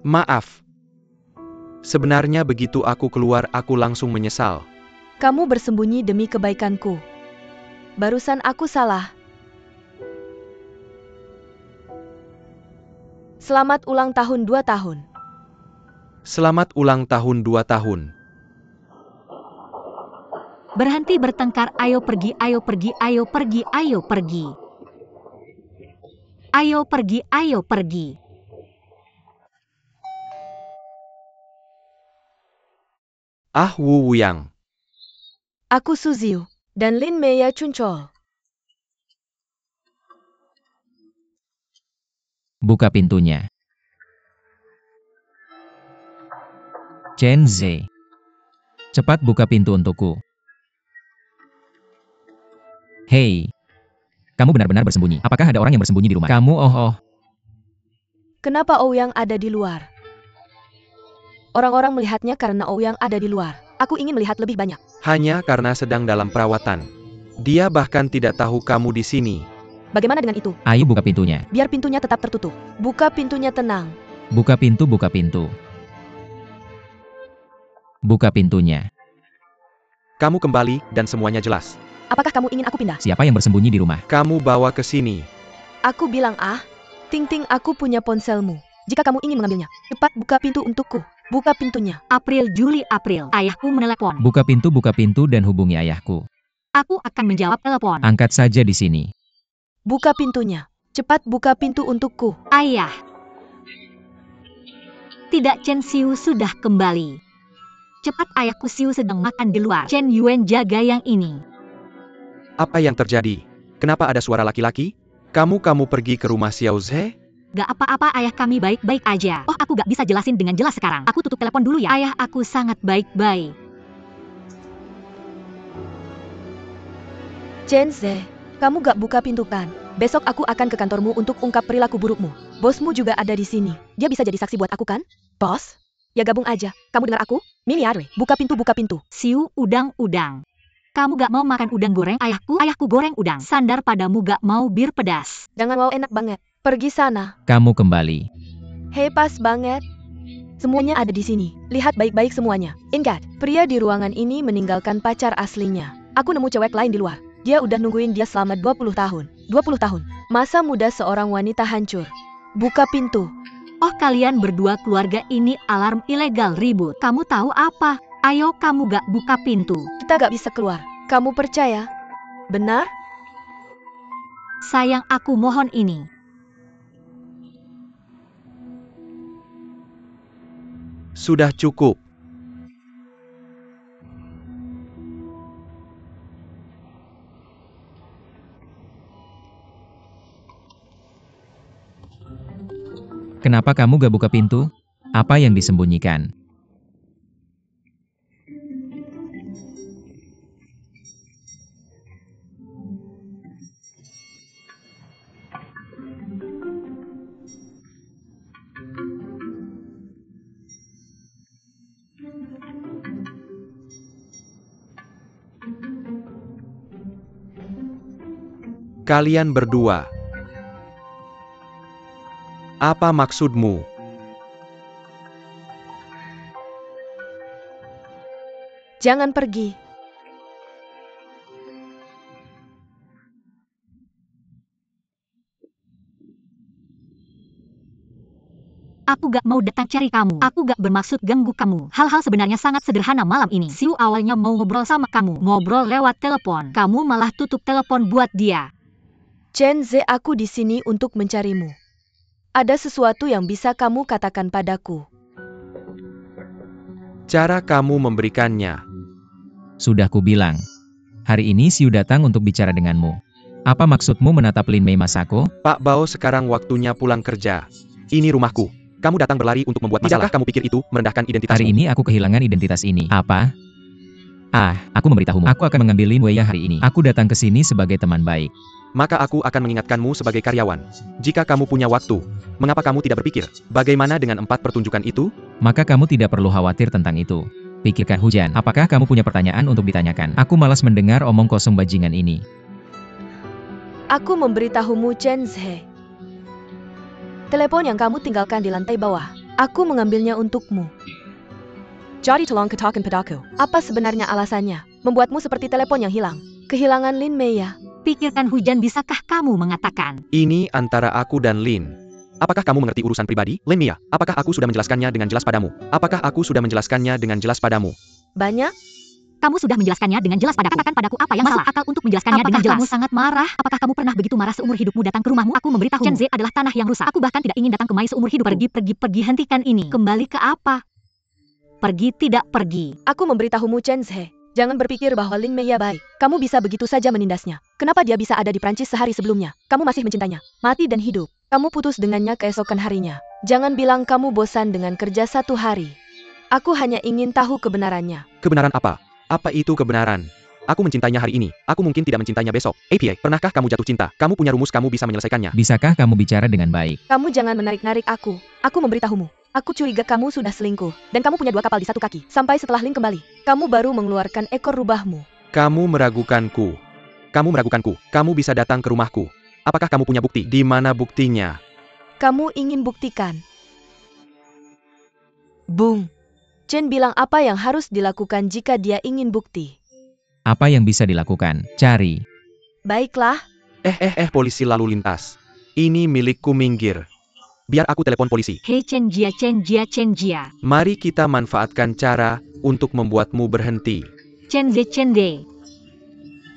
Maaf. Sebenarnya begitu aku keluar aku langsung menyesal. Kamu bersembunyi demi kebaikanku. Barusan aku salah. Selamat ulang tahun 2 tahun. Selamat ulang tahun 2 tahun. Berhenti bertengkar, ayo pergi, ayo pergi, ayo pergi, ayo pergi. Ayo pergi, ayo pergi. Ah Wu Wuyang. Aku Suziu, dan Lin Mei Chunchol. Buka pintunya. Chen Ze. Cepat buka pintu untukku. Hei. Kamu benar-benar bersembunyi. Apakah ada orang yang bersembunyi di rumah? Kamu Kenapa Ouyang ada di luar? Orang-orang melihatnya karena Ouyang ada di luar. Aku ingin melihat lebih banyak. Hanya karena sedang dalam perawatan. Dia bahkan tidak tahu kamu di sini. Bagaimana dengan itu? Ayo buka pintunya. Biar pintunya tetap tertutup. Buka pintunya tenang. Buka pintu, buka pintu. Buka pintunya. Kamu kembali dan semuanya jelas. Apakah kamu ingin aku pindah? Siapa yang bersembunyi di rumah? Kamu bawa ke sini. Aku bilang Ting-ting, aku punya ponselmu. Jika kamu ingin mengambilnya, cepat buka pintu untukku. Buka pintunya. April, Juli, April. Ayahku menelepon. Buka pintu dan hubungi ayahku. Aku akan menjawab telepon. Angkat saja di sini. Buka pintunya. Cepat buka pintu untukku. Ayah. Tidak, Chen Xiu sudah kembali. Cepat, ayahku Xiu sedang makan di luar. Chen Yuan jaga yang ini. Apa yang terjadi? Kenapa ada suara laki-laki? Kamu pergi ke rumah Xiao Ze? Gak apa-apa, ayah, kami baik-baik aja. Oh, aku gak bisa jelasin dengan jelas sekarang. Aku tutup telepon dulu ya. Ayah, aku sangat baik-baik. Chen Ze, kamu gak buka pintu kan? Besok aku akan ke kantormu untuk ungkap perilaku burukmu. Bosmu juga ada di sini. Dia bisa jadi saksi buat aku kan? Bos? Ya gabung aja. Kamu dengar aku? Miniarwe, buka pintu, buka pintu. Xiu, udang-udang. Kamu gak mau makan udang goreng, ayahku? Ayahku goreng udang. Sandar padamu, gak mau bir pedas. Jangan wow, enak banget. Pergi sana. Kamu kembali. Hei, pas banget. Semuanya ada di sini. Lihat baik-baik semuanya. Ingat, pria di ruangan ini meninggalkan pacar aslinya. Aku nemu cewek lain di luar. Dia udah nungguin dia selama 20 tahun. 20 tahun. Masa muda seorang wanita hancur. Buka pintu. Oh, kalian berdua keluarga ini alarm ilegal ribut. Kamu tahu apa? Ayo, kamu gak buka pintu. Kita gak bisa keluar. Kamu percaya? Benar? Sayang, aku mohon ini. Sudah cukup. Kenapa kamu gak buka pintu? Apa yang disembunyikan? Kalian berdua. Apa maksudmu? Jangan pergi. Aku gak mau datang cari kamu. Aku gak bermaksud ganggu kamu. Hal-hal sebenarnya sangat sederhana malam ini. Xiu awalnya mau ngobrol sama kamu. Ngobrol lewat telepon. Kamu malah tutup telepon buat dia. Chen Ze, aku di sini untuk mencarimu. Ada sesuatu yang bisa kamu katakan padaku. Cara kamu memberikannya. Sudah kubilang. Hari ini Xiu datang untuk bicara denganmu. Apa maksudmu menatap Lin Mei Masako? Pak Bao, sekarang waktunya pulang kerja. Ini rumahku. Kamu datang berlari untuk membuat masalah. Bisakah kamu pikir itu merendahkan identitasmu? Hari ini aku kehilangan identitas ini. Apa? Aku memberitahumu. Aku akan mengambil Lin Wei hari ini. Aku datang ke sini sebagai teman baik. Maka aku akan mengingatkanmu sebagai karyawan. Jika kamu punya waktu, mengapa kamu tidak berpikir, bagaimana dengan 4 pertunjukan itu? Maka kamu tidak perlu khawatir tentang itu. Pikirkan Hujan, apakah kamu punya pertanyaan untuk ditanyakan? Aku malas mendengar omong kosong bajingan ini. Aku memberitahumu, Chen Ze. Telepon yang kamu tinggalkan di lantai bawah. Aku mengambilnya untukmu. Jadi tolong katakan padaku, apa sebenarnya alasannya membuatmu seperti telepon yang hilang? Kehilangan Lin Mei ya? Pikirkan Hujan, bisakah kamu mengatakan? Ini antara aku dan Lin. Apakah kamu mengerti urusan pribadi, Lin Mia? Apakah aku sudah menjelaskannya dengan jelas padamu? Apakah aku sudah menjelaskannya dengan jelas padamu? Banyak? Kamu sudah menjelaskannya dengan jelas padaku. Katakan padaku apa yang masuk akal untuk menjelaskannya dengan jelas. Kamu sangat marah? Apakah kamu pernah begitu marah seumur hidupmu datang ke rumahmu? Aku memberitahumu, Chen Ze adalah tanah yang rusak. Aku bahkan tidak ingin datang ke Mai seumur hidup. Pergi, hentikan ini. Kembali ke apa? Pergi, tidak pergi. Aku memberitahumu, Chen Ze. Jangan berpikir bahwa Lin Mei baik. Kamu bisa begitu saja menindasnya. Kenapa dia bisa ada di Prancis sehari sebelumnya? Kamu masih mencintainya. Mati dan hidup. Kamu putus dengannya keesokan harinya. Jangan bilang kamu bosan dengan kerja 1 hari. Aku hanya ingin tahu kebenarannya. Kebenaran apa? Apa itu kebenaran? Aku mencintainya hari ini. Aku mungkin tidak mencintainya besok. APA, pernahkah kamu jatuh cinta? Kamu punya rumus, kamu bisa menyelesaikannya. Bisakah kamu bicara dengan baik? Kamu jangan menarik-narik aku. Aku memberitahumu. Aku curiga kamu sudah selingkuh. Dan kamu punya 2 kapal di 1 kaki. Sampai setelah Lin kembali. Kamu baru mengeluarkan ekor rubahmu. Kamu meragukanku. Kamu meragukanku. Kamu bisa datang ke rumahku. Apakah kamu punya bukti? Di mana buktinya? Kamu ingin buktikan. Bung. Chen bilang apa yang harus dilakukan jika dia ingin bukti. Apa yang bisa dilakukan? Cari. Baiklah. Polisi lalu lintas. Ini milikku, minggir. Biar aku telepon polisi. Hei Chen Jia. Mari kita manfaatkan cara untuk membuatmu berhenti. Chen Ze.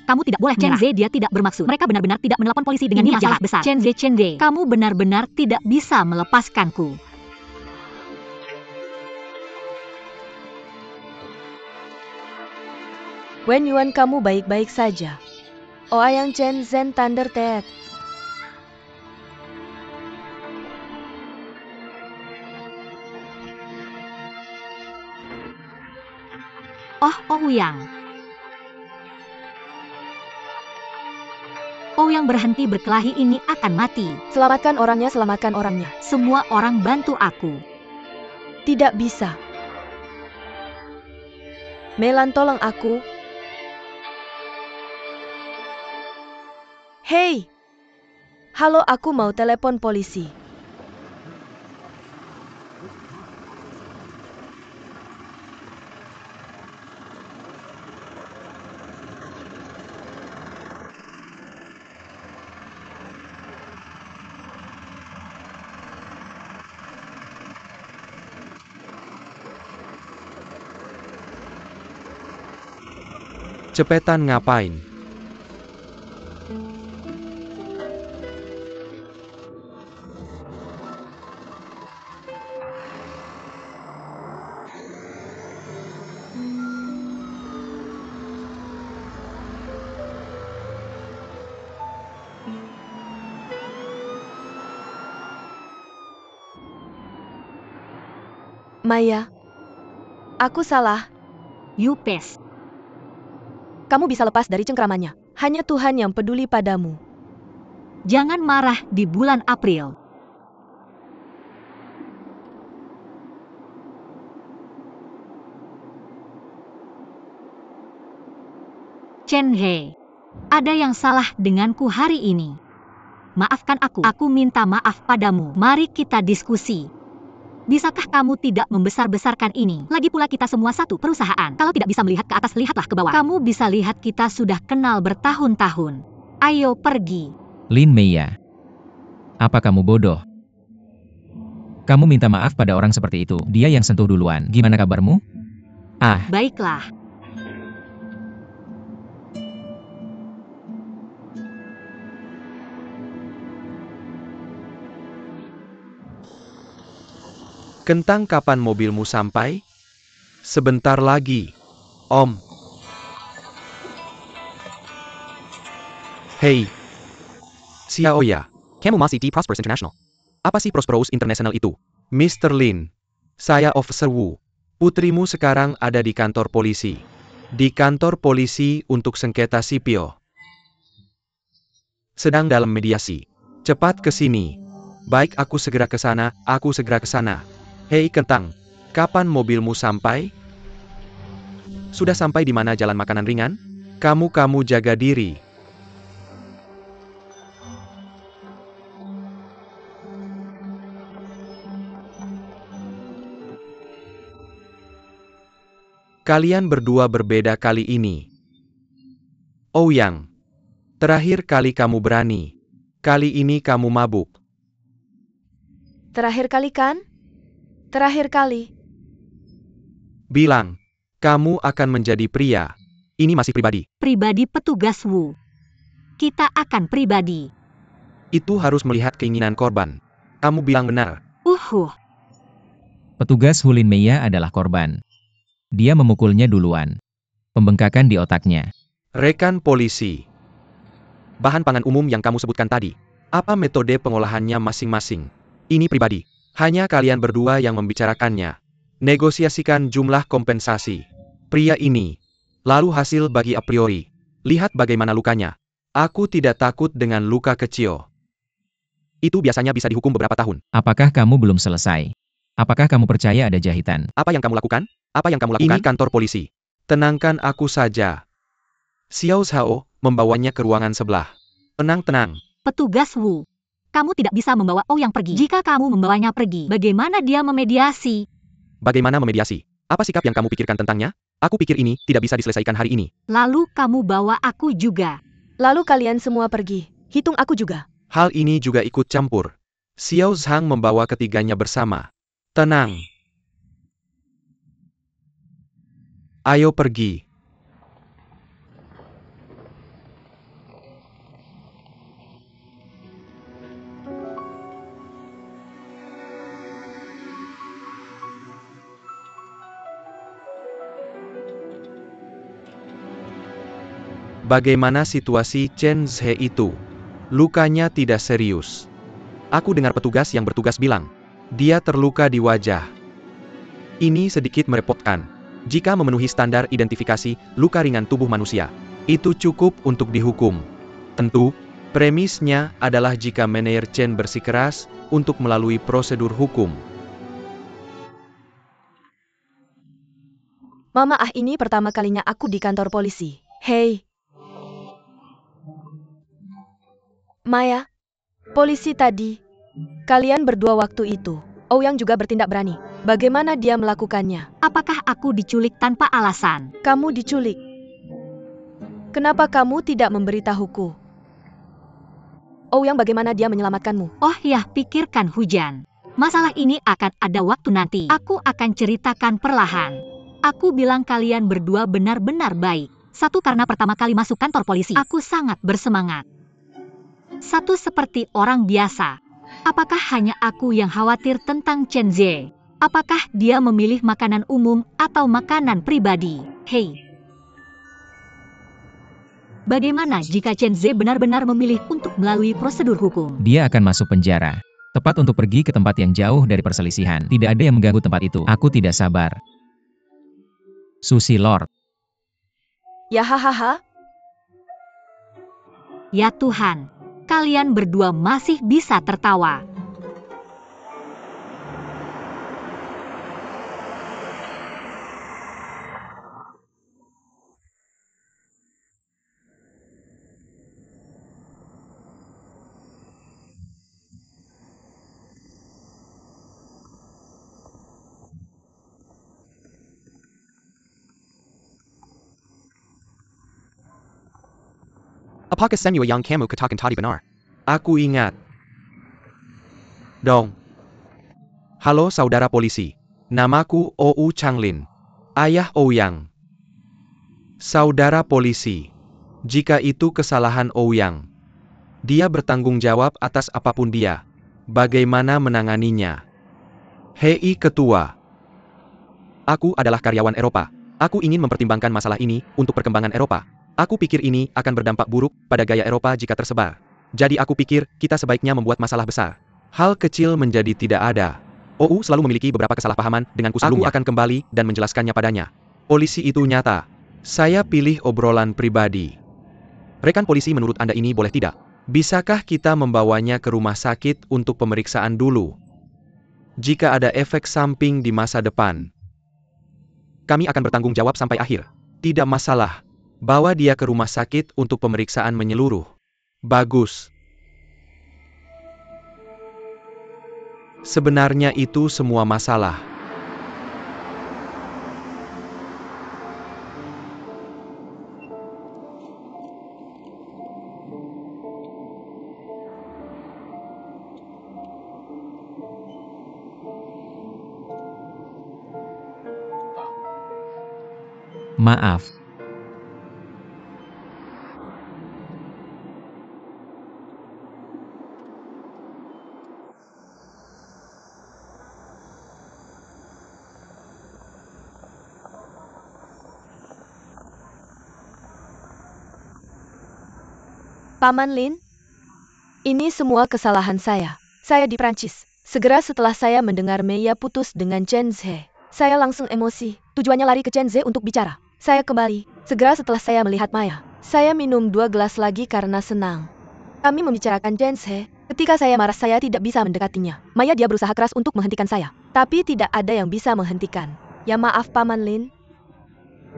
Kamu tidak boleh menyerah. Chen Ze, dia tidak bermaksud. Mereka benar-benar tidak menelpon polisi dengan niat jahat besar. Chen Ze, kamu benar-benar tidak bisa melepaskanku. Wen Yuan, kamu baik-baik saja. Ouyang Chen Zhen Thunder Tet. Ouyang berhenti berkelahi, ini akan mati. Selamatkan orangnya. Semua orang bantu aku. Tidak bisa. Melan, tolong aku. Hei. Halo, aku mau telepon polisi. Cepetan ngapain? Maya. Aku salah. Yupes. Kamu bisa lepas dari cengkramannya. Hanya Tuhan yang peduli padamu. Jangan marah di bulan April. Chen He, ada yang salah denganku hari ini. Maafkan aku. Aku minta maaf padamu. Mari kita diskusi. Bisakah kamu tidak membesar-besarkan ini? Lagi pula kita semua satu perusahaan. Kalau tidak bisa melihat ke atas, lihatlah ke bawah. Kamu bisa lihat kita sudah kenal bertahun-tahun. Ayo pergi. Lin Mei, apa kamu bodoh? Kamu minta maaf pada orang seperti itu. Dia yang sentuh duluan. Gimana kabarmu? Baiklah. Kentang, kapan mobilmu sampai? Sebentar lagi, Om. Hei. Xiaoya. Kamu masih di Prosperous International? Apa sih Prosperous International itu? Mr. Lin. Saya Officer Wu. Putrimu sekarang ada di kantor polisi. Di kantor polisi untuk sengketa sipil. Sedang dalam mediasi. Cepat ke sini. Baik, aku segera ke sana. Hei Kentang, kapan mobilmu sampai? Sudah sampai di mana jalan makanan ringan? Kamu jaga diri. Kalian berdua berbeda kali ini. Ouyang, terakhir kali kamu berani. Kali ini kamu mabuk. Terakhir kali kan? Terakhir kali. Bilang, kamu akan menjadi pria. Ini masih pribadi. Pribadi petugas Wu. Kita akan pribadi. Itu harus melihat keinginan korban. Kamu bilang benar. Petugas Hulin Meia adalah korban. Dia memukulnya duluan. Pembengkakan di otaknya. Rekan polisi. Bahan pangan umum yang kamu sebutkan tadi. Apa metode pengolahannya masing-masing? Ini pribadi. Hanya kalian berdua yang membicarakannya. Negosiasikan jumlah kompensasi. Pria ini. Lalu hasil bagi a priori. Lihat bagaimana lukanya. Aku tidak takut dengan luka kecil. Itu biasanya bisa dihukum beberapa tahun. Apakah kamu belum selesai? Apakah kamu percaya ada jahitan? Apa yang kamu lakukan? Apa yang kamu lakukan? Ini kantor polisi. Tenangkan aku saja. Xiao Zhao membawanya ke ruangan sebelah. Tenang. Petugas Wu. Kamu tidak bisa membawa Ouyang pergi. Jika kamu membawanya pergi, bagaimana dia memediasi? Bagaimana memediasi? Apa sikap yang kamu pikirkan tentangnya? Aku pikir ini tidak bisa diselesaikan hari ini. Lalu kamu bawa aku juga. Lalu kalian semua pergi. Hitung aku juga. Hal ini juga ikut campur. Xiao Zhang membawa ketiganya bersama. Tenang. Ayo pergi. Bagaimana situasi Chen Zhe itu? Lukanya tidak serius. Aku dengar petugas yang bertugas bilang, dia terluka di wajah. Ini sedikit merepotkan. Jika memenuhi standar identifikasi luka ringan tubuh manusia, itu cukup untuk dihukum. Tentu, premisnya adalah jika Manajer Chen bersikeras untuk melalui prosedur hukum. Mama ini pertama kalinya aku di kantor polisi. Hei. Maya, polisi tadi. Kalian berdua waktu itu. Ouyang juga bertindak berani. Bagaimana dia melakukannya? Apakah aku diculik tanpa alasan? Kamu diculik. Kenapa kamu tidak memberitahuku? Ouyang, bagaimana dia menyelamatkanmu? Oh ya, pikirkan Hujan. Masalah ini akan ada waktu nanti. Aku akan ceritakan perlahan. Aku bilang kalian berdua benar-benar baik. Satu, karena pertama kali masuk kantor polisi, aku sangat bersemangat. Satu, seperti orang biasa. Apakah hanya aku yang khawatir tentang Chen Zhe? Apakah dia memilih makanan umum atau makanan pribadi? Hei. Bagaimana jika Chen Zhe benar-benar memilih untuk melalui prosedur hukum? Dia akan masuk penjara. Tepat untuk pergi ke tempat yang jauh dari perselisihan. Tidak ada yang mengganggu tempat itu. Aku tidak sabar. Susi Lord. Ya hahaha. Ya Tuhan. Kalian berdua masih bisa tertawa. Apakah semua yang kamu katakan tadi benar? Aku ingat. Dong. Halo saudara polisi. Namaku Ou Changlin. Ayah Ouyang. Saudara polisi. Jika itu kesalahan Ouyang, dia bertanggung jawab atas apapun dia. Bagaimana menanganinya? Hei ketua. Aku adalah karyawan Eropa. Aku ingin mempertimbangkan masalah ini untuk perkembangan Eropa. Aku pikir ini akan berdampak buruk pada gaya Eropa jika tersebar. Jadi aku pikir kita sebaiknya membuat masalah besar. Hal kecil menjadi tidak ada. OU selalu memiliki beberapa kesalahpahaman denganku sebelumnya. Aku akan kembali dan menjelaskannya padanya. Polisi itu nyata. Saya pilih obrolan pribadi. Rekan polisi, menurut Anda ini boleh tidak? Bisakah kita membawanya ke rumah sakit untuk pemeriksaan dulu? Jika ada efek samping di masa depan, kami akan bertanggung jawab sampai akhir. Tidak masalah. Bawa dia ke rumah sakit untuk pemeriksaan menyeluruh. Bagus. Sebenarnya itu semua masalah. Maaf. Paman Lin, ini semua kesalahan saya. Saya di Prancis. Segera setelah saya mendengar Meia putus dengan Chen Zhe, saya langsung emosi. Tujuannya lari ke Chen Zhe untuk bicara. Saya kembali. Segera setelah saya melihat Maya, saya minum 2 gelas lagi karena senang. Kami membicarakan Chen Zhe. Ketika saya marah, saya tidak bisa mendekatinya. Maya, dia berusaha keras untuk menghentikan saya, tapi tidak ada yang bisa menghentikan. Ya maaf Paman Lin.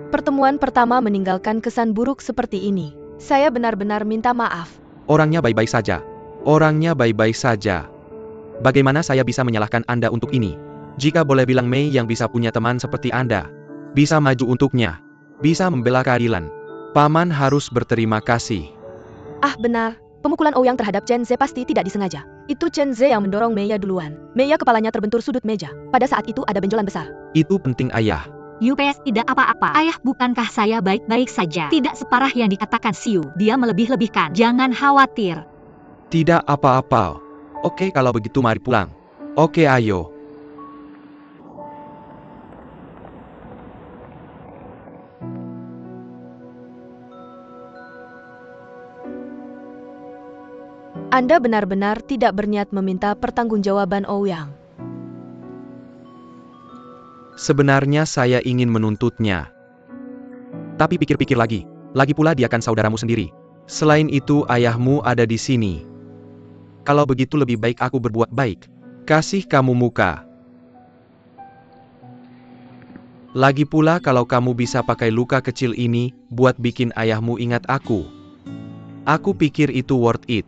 Pertemuan pertama meninggalkan kesan buruk seperti ini. Saya benar-benar minta maaf. Orangnya baik-baik saja. Orangnya baik-baik saja. Bagaimana saya bisa menyalahkan Anda untuk ini? Jika boleh bilang, Mei yang bisa punya teman seperti Anda, bisa maju untuknya, bisa membela keadilan. Paman harus berterima kasih. Ah benar, pemukulan Ouyang terhadap Chen Zhe pasti tidak disengaja. Itu Chen Zhe yang mendorong Meia duluan. Meia kepalanya terbentur sudut meja. Pada saat itu ada benjolan besar. Itu penting, Ayah. UPS tidak apa-apa. Ayah, bukankah saya baik-baik saja? Tidak separah yang dikatakan Siu. Dia melebih-lebihkan. Jangan khawatir. Tidak apa-apa. Oke, kalau begitu mari pulang. Oke, ayo. Anda benar-benar tidak berniat meminta pertanggungjawaban Ouyang. Sebenarnya saya ingin menuntutnya. Tapi pikir-pikir lagi. Lagi pula dia kan saudaramu sendiri. Selain itu ayahmu ada di sini. Kalau begitu lebih baik aku berbuat baik. Kasih kamu muka. Lagi pula kalau kamu bisa pakai luka kecil ini buat bikin ayahmu ingat aku. Aku pikir itu worth it.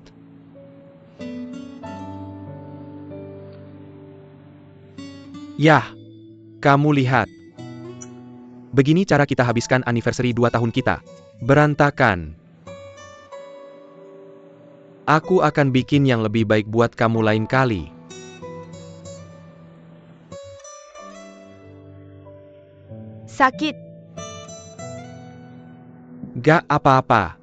Yah. Kamu lihat. Begini cara kita habiskan anniversary 2 tahun kita. Berantakan. Aku akan bikin yang lebih baik buat kamu lain kali. Sakit. Gak apa-apa.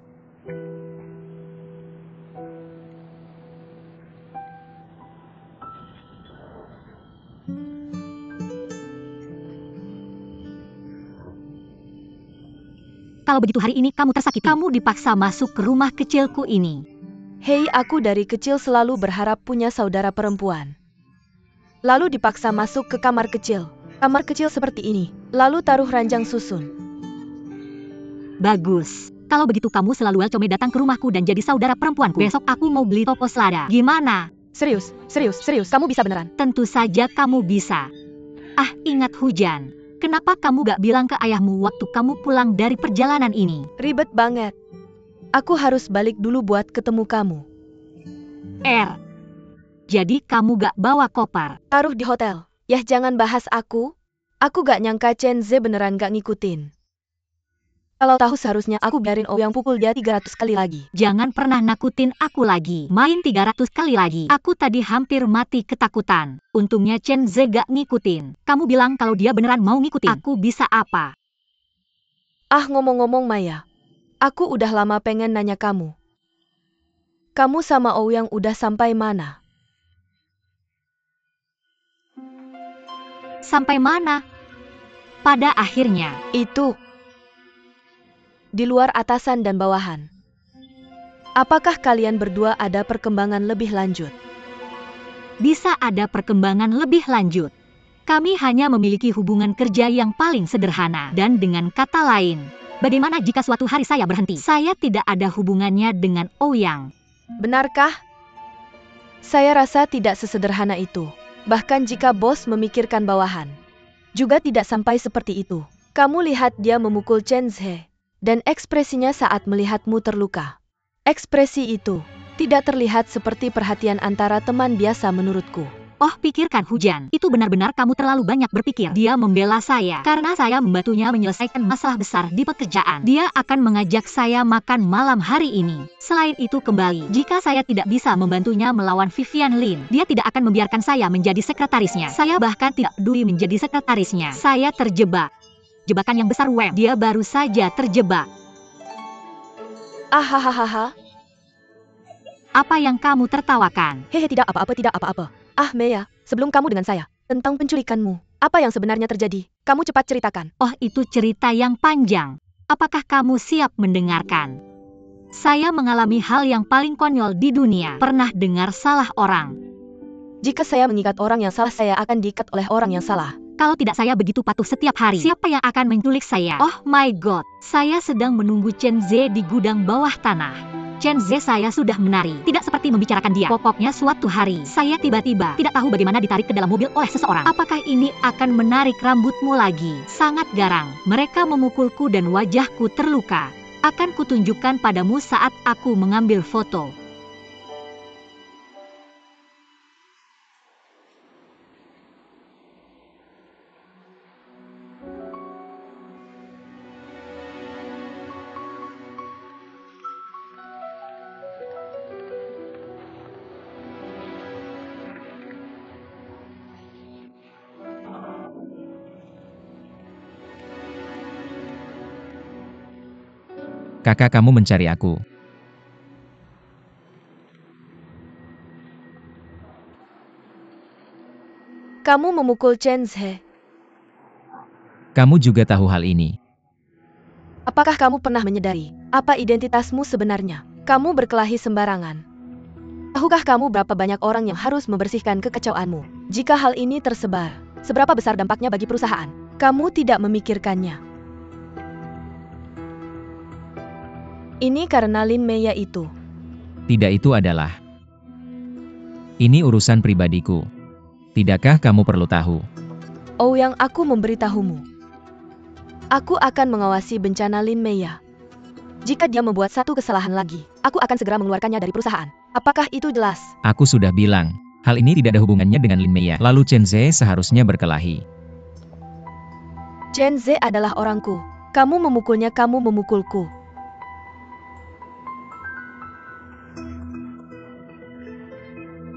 Kalau begitu hari ini kamu tersakiti. Kamu dipaksa masuk ke rumah kecilku ini. Hei, aku dari kecil selalu berharap punya saudara perempuan. Lalu dipaksa masuk ke kamar kecil. Kamar kecil seperti ini. Lalu taruh ranjang susun. Bagus. Kalau begitu kamu selalu welcome datang ke rumahku dan jadi saudara perempuanku. Besok aku mau beli toko selada. Gimana? Serius, serius, serius. Kamu bisa beneran? Tentu saja kamu bisa. Ah, ingat Hujan. Kenapa kamu gak bilang ke ayahmu waktu kamu pulang dari perjalanan ini? Ribet banget. Aku harus balik dulu buat ketemu kamu. Jadi kamu gak bawa koper? Taruh di hotel. Yah, jangan bahas aku. Aku gak nyangka Chen Zhe beneran gak ngikutin. Kalau tahu seharusnya aku biarin Ouyang pukul dia 300 kali lagi. Jangan pernah nakutin aku lagi. Main 300 kali lagi. Aku tadi hampir mati ketakutan. Untungnya Chen Zhe gak ngikutin. Kamu bilang kalau dia beneran mau ngikutin. Aku bisa apa? Ah, ngomong-ngomong Maya. Aku udah lama pengen nanya kamu. Kamu sama Ouyang udah sampai mana? Sampai mana? Pada akhirnya. Itu. Di luar atasan dan bawahan. Apakah kalian berdua ada perkembangan lebih lanjut? Bisa ada perkembangan lebih lanjut. Kami hanya memiliki hubungan kerja yang paling sederhana. Dan dengan kata lain, bagaimana jika suatu hari saya berhenti? Saya tidak ada hubungannya dengan Ouyang. Benarkah? Saya rasa tidak sesederhana itu. Bahkan jika bos memikirkan bawahan, juga tidak sampai seperti itu. Kamu lihat dia memukul Chen Zhe. Dan ekspresinya saat melihatmu terluka. Ekspresi itu tidak terlihat seperti perhatian antara teman biasa menurutku. Oh, pikirkan Hujan. Itu benar-benar kamu terlalu banyak berpikir. Dia membela saya karena saya membantunya menyelesaikan masalah besar di pekerjaan. Dia akan mengajak saya makan malam hari ini. Selain itu kembali, jika saya tidak bisa membantunya melawan Vivian Lin, dia tidak akan membiarkan saya menjadi sekretarisnya. Saya bahkan tidak peduli menjadi sekretarisnya. Saya terjebak. Jebakan yang besar Wem. Dia baru saja terjebak. Ahahaha. Apa yang kamu tertawakan? Hehe, tidak apa-apa, tidak apa-apa. Ah, Mea, sebelum kamu dengan saya, tentang penculikanmu, apa yang sebenarnya terjadi? Kamu cepat ceritakan. Oh, itu cerita yang panjang. Apakah kamu siap mendengarkan? Saya mengalami hal yang paling konyol di dunia. Pernah dengar salah orang? Jika saya mengikat orang yang salah, saya akan diikat oleh orang yang salah. Kalau tidak, saya begitu patuh setiap hari. Siapa yang akan menculik saya? Oh my god, saya sedang menunggu Chen Ze di gudang bawah tanah. Chen Ze, saya sudah menari. Tidak seperti membicarakan dia. Pokoknya suatu hari, saya tiba-tiba tidak tahu bagaimana ditarik ke dalam mobil oleh seseorang. Apakah ini akan menarik rambutmu lagi? Sangat garang. Mereka memukulku dan wajahku terluka. Akan kutunjukkan padamu saat aku mengambil foto. Kakak kamu mencari aku. Kamu memukul Chen Ze. Kamu juga tahu hal ini. Apakah kamu pernah menyadari apa identitasmu sebenarnya? Kamu berkelahi sembarangan. Tahukah kamu berapa banyak orang yang harus membersihkan kekacauanmu? Jika hal ini tersebar, seberapa besar dampaknya bagi perusahaan? Kamu tidak memikirkannya. Ini karena Lin Mei itu. Tidak, itu adalah. Ini urusan pribadiku. Tidakkah kamu perlu tahu? Oh, yang aku memberitahumu. Aku akan mengawasi bencana Lin Mei. Jika dia membuat satu kesalahan lagi, aku akan segera mengeluarkannya dari perusahaan. Apakah itu jelas? Aku sudah bilang, hal ini tidak ada hubungannya dengan Lin Mei. Lalu Chen Ze seharusnya berkelahi. Chen Ze adalah orangku. Kamu memukulnya, kamu memukulku.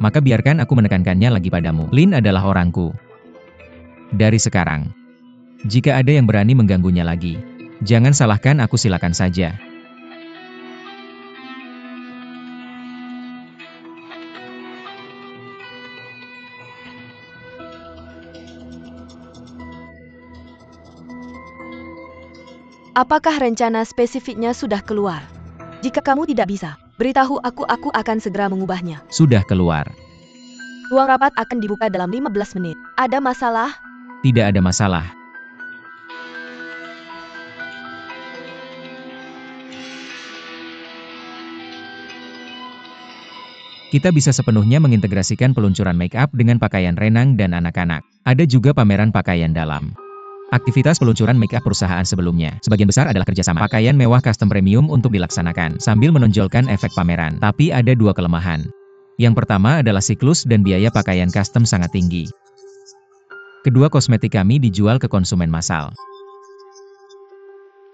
Maka biarkan aku menekankannya lagi padamu. Lin adalah orangku. Dari sekarang, jika ada yang berani mengganggunya lagi, jangan salahkan aku, silakan saja. Apakah rencana spesifiknya sudah keluar? Jika kamu tidak bisa, beritahu aku akan segera mengubahnya. Sudah keluar. Ruang rapat akan dibuka dalam 15 menit. Ada masalah? Tidak ada masalah. Kita bisa sepenuhnya mengintegrasikan peluncuran make up dengan pakaian renang dan anak-anak. Ada juga pameran pakaian dalam. Aktivitas peluncuran make up perusahaan sebelumnya, sebagian besar adalah kerjasama. Pakaian mewah custom premium untuk dilaksanakan, sambil menonjolkan efek pameran. Tapi ada dua kelemahan. Yang pertama adalah siklus dan biaya pakaian custom sangat tinggi. Kedua, kosmetik kami dijual ke konsumen massal.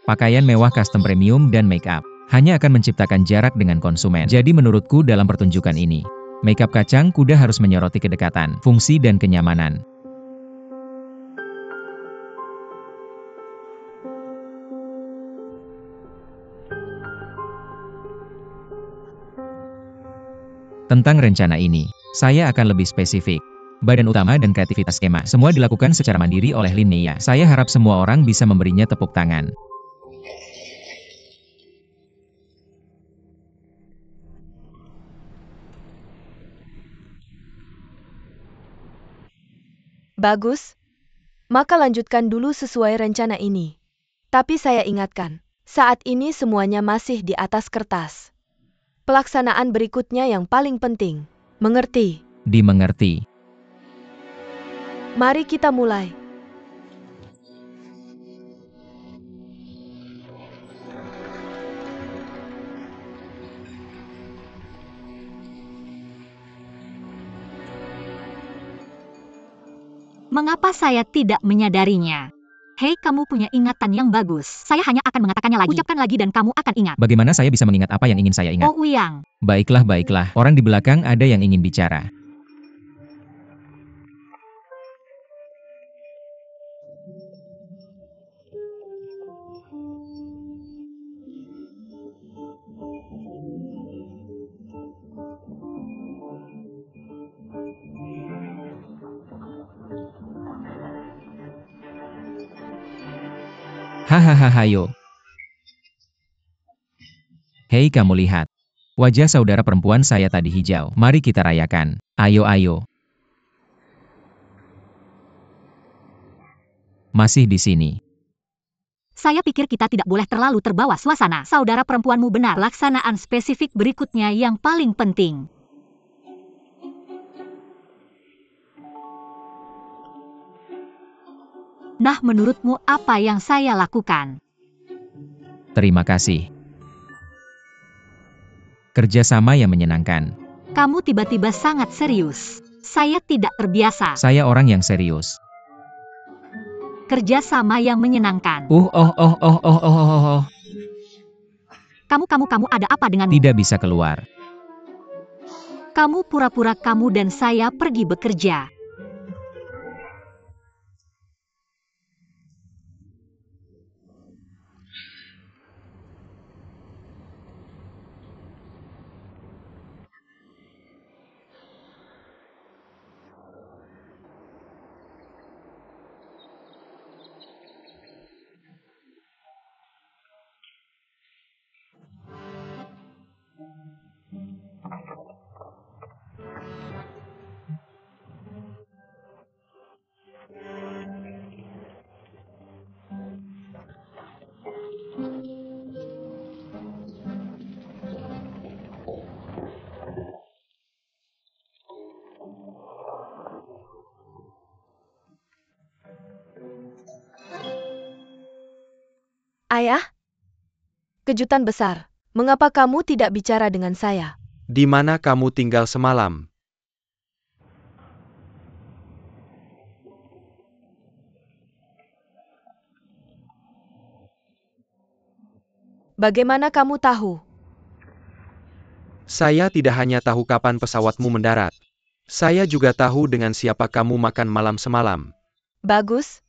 Pakaian mewah custom premium dan make up hanya akan menciptakan jarak dengan konsumen. Jadi menurutku dalam pertunjukan ini, make up kacang kuda harus menyoroti kedekatan, fungsi dan kenyamanan. Tentang rencana ini, saya akan lebih spesifik. Badan utama dan kreativitas skema, semua dilakukan secara mandiri oleh Lin Mei. Saya harap semua orang bisa memberinya tepuk tangan. Bagus. Maka lanjutkan dulu sesuai rencana ini. Tapi saya ingatkan, saat ini semuanya masih di atas kertas. Pelaksanaan berikutnya yang paling penting. Mengerti? Dimengerti. Mari kita mulai. Mengapa saya tidak menyadarinya? Hei, kamu punya ingatan yang bagus. Saya hanya akan mengatakannya lagi. Ucapkan lagi dan kamu akan ingat. Bagaimana saya bisa mengingat apa yang ingin saya ingat? Oh, Uyang. Baiklah, baiklah. Orang di belakang ada yang ingin bicara. Hahaha hayo. Hei kamu lihat. Wajah saudara perempuan saya tadi hijau. Mari kita rayakan. Ayo ayo. Masih di sini. Saya pikir kita tidak boleh terlalu terbawa suasana. Saudara perempuanmu benar. Laksanaan spesifik berikutnya yang paling penting. Nah, menurutmu apa yang saya lakukan? Terima kasih. Kerjasama yang menyenangkan. Kamu tiba-tiba sangat serius. Saya tidak terbiasa. Saya orang yang serius. Kerjasama yang menyenangkan. Oh. Kamu ada apa denganmu? Tidak bisa keluar. Kamu pura-pura kamu dan saya pergi bekerja. Ayah? Kejutan besar. Mengapa kamu tidak bicara dengan saya? Di mana kamu tinggal semalam? Bagaimana kamu tahu? Saya tidak hanya tahu kapan pesawatmu mendarat. Saya juga tahu dengan siapa kamu makan malam semalam. Bagus.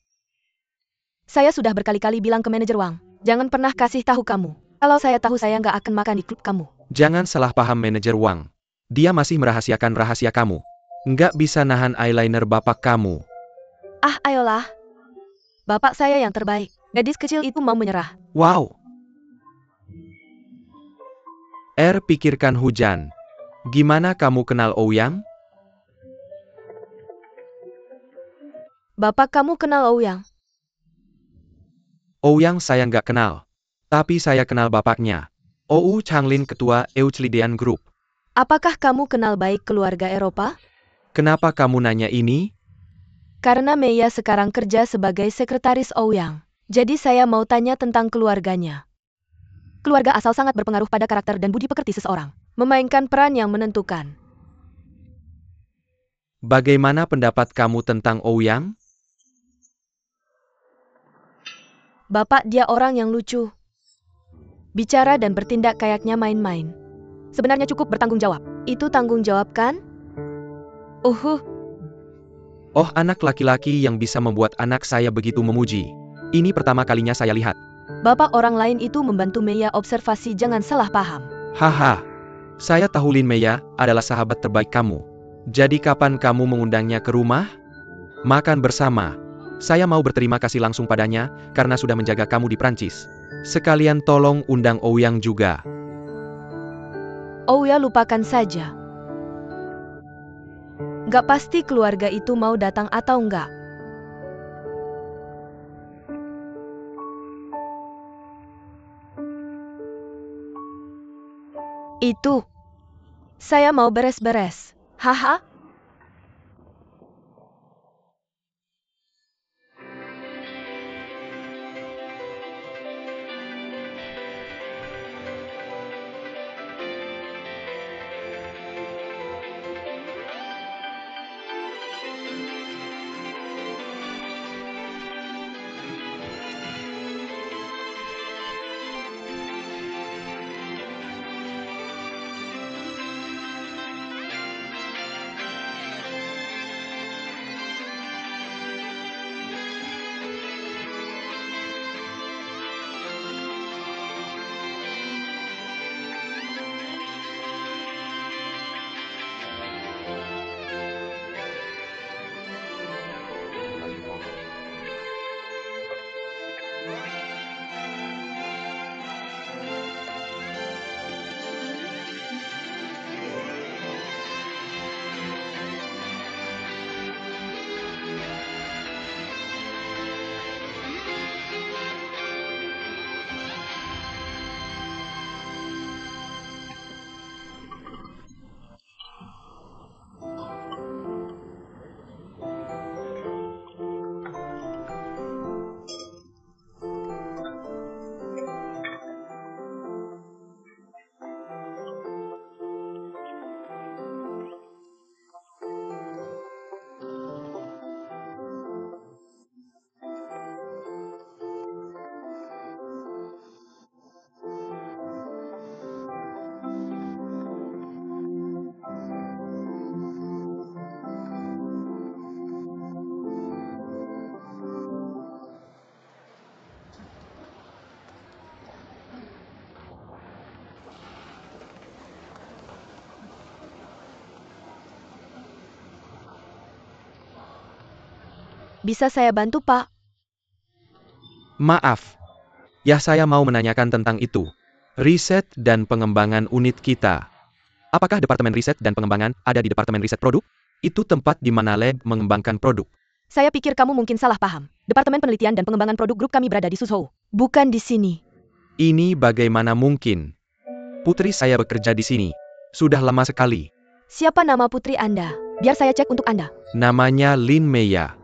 Saya sudah berkali-kali bilang ke manajer Wang, jangan pernah kasih tahu kamu. Kalau saya tahu saya nggak akan makan di klub kamu. Jangan salah paham manajer Wang. Dia masih merahasiakan rahasia kamu. Nggak bisa nahan eyeliner bapak kamu. Ah, ayolah. Bapak saya yang terbaik. Gadis kecil itu mau menyerah. Wow. Pikirkan hujan. Gimana kamu kenal Ouyang? Bapak kamu kenal Ouyang? Ouyang saya nggak kenal. Tapi saya kenal bapaknya. Ou Changlin ketua Euclidean Group. Apakah kamu kenal baik keluarga Eropa? Kenapa kamu nanya ini? Karena Meia sekarang kerja sebagai sekretaris Ouyang. Jadi saya mau tanya tentang keluarganya. Keluarga asal sangat berpengaruh pada karakter dan budi pekerti seseorang. Memainkan peran yang menentukan. Bagaimana pendapat kamu tentang Ouyang? Bapak dia orang yang lucu. Bicara dan bertindak kayaknya main-main. Sebenarnya cukup bertanggung jawab. Itu tanggung jawab kan? Oh, anak laki-laki yang bisa membuat anak saya begitu memuji. Ini pertama kalinya saya lihat. Bapak orang lain itu membantu Meia observasi, jangan salah paham. Haha. Saya tahu Lin Meia adalah sahabat terbaik kamu. Jadi kapan kamu mengundangnya ke rumah? Makan bersama. Saya mau berterima kasih langsung padanya, karena sudah menjaga kamu di Prancis. Sekalian tolong undang Ouyang juga. Oh ya, lupakan saja. Gak pasti keluarga itu mau datang atau enggak. Itu. Saya mau beres-beres. Haha. Bisa saya bantu, Pak? Maaf. Ya, saya mau menanyakan tentang itu. Riset dan pengembangan unit kita. Apakah Departemen Riset dan Pengembangan ada di Departemen Riset Produk? Itu tempat di mana lab mengembangkan produk. Saya pikir kamu mungkin salah paham. Departemen Penelitian dan Pengembangan Produk Grup kami berada di Suzhou. Bukan di sini. Ini bagaimana mungkin? Putri saya bekerja di sini. Sudah lama sekali. Siapa nama putri Anda? Biar saya cek untuk Anda. Namanya Lin Meya.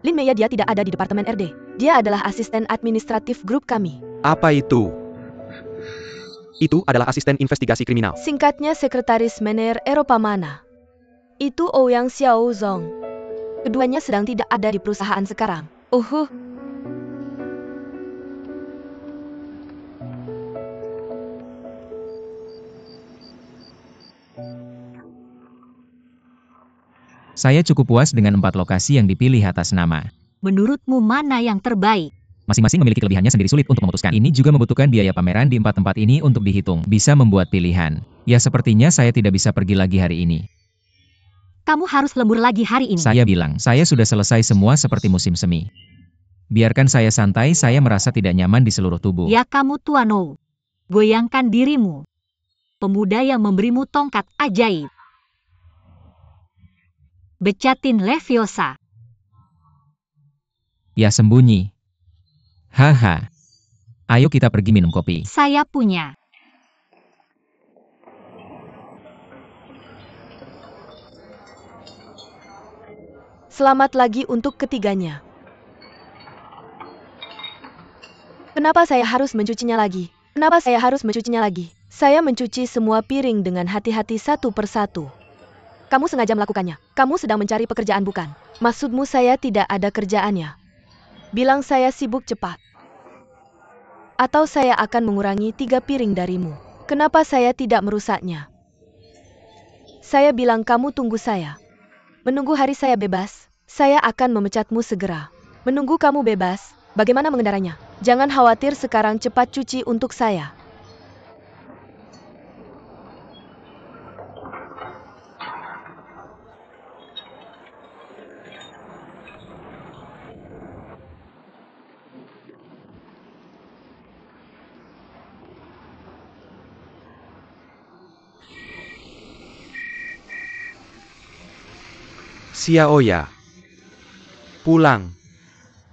Lin Meya, dia tidak ada di Departemen RD. Dia adalah asisten administratif grup kami. Apa itu? Itu adalah asisten investigasi kriminal. Singkatnya Sekretaris Mener Eropa mana? Itu Ouyang Xiaozong. Keduanya sedang tidak ada di perusahaan sekarang. Saya cukup puas dengan 4 lokasi yang dipilih atas nama. Menurutmu mana yang terbaik? Masing-masing memiliki kelebihannya sendiri, sulit untuk memutuskan. Ini juga membutuhkan biaya pameran di 4 tempat ini untuk dihitung. Bisa membuat pilihan. Ya, sepertinya saya tidak bisa pergi lagi hari ini. Kamu harus lembur lagi hari ini. Saya bilang, saya sudah selesai semua seperti musim semi. Biarkan saya santai, saya merasa tidak nyaman di seluruh tubuh. Ya kamu Tuano. Goyangkan dirimu. Pemuda yang memberimu tongkat ajaib. Becatin Leviosa. Ya, sembunyi. Haha. Ayo kita pergi minum kopi. Saya punya. Selamat lagi untuk ketiganya. Kenapa saya harus mencucinya lagi? Kenapa saya harus mencucinya lagi? Saya mencuci semua piring dengan hati-hati satu persatu. Kamu sengaja melakukannya. Kamu sedang mencari pekerjaan, bukan? Maksudmu saya tidak ada kerjaannya? Bilang saya sibuk cepat. Atau saya akan mengurangi 3 piring darimu. Kenapa saya tidak merusaknya? Saya bilang kamu tunggu saya. Menunggu hari saya bebas, saya akan memecatmu segera. Menunggu kamu bebas, bagaimana mengendaranya? Jangan khawatir, sekarang cepat cuci untuk saya. Xiaoya. Pulang.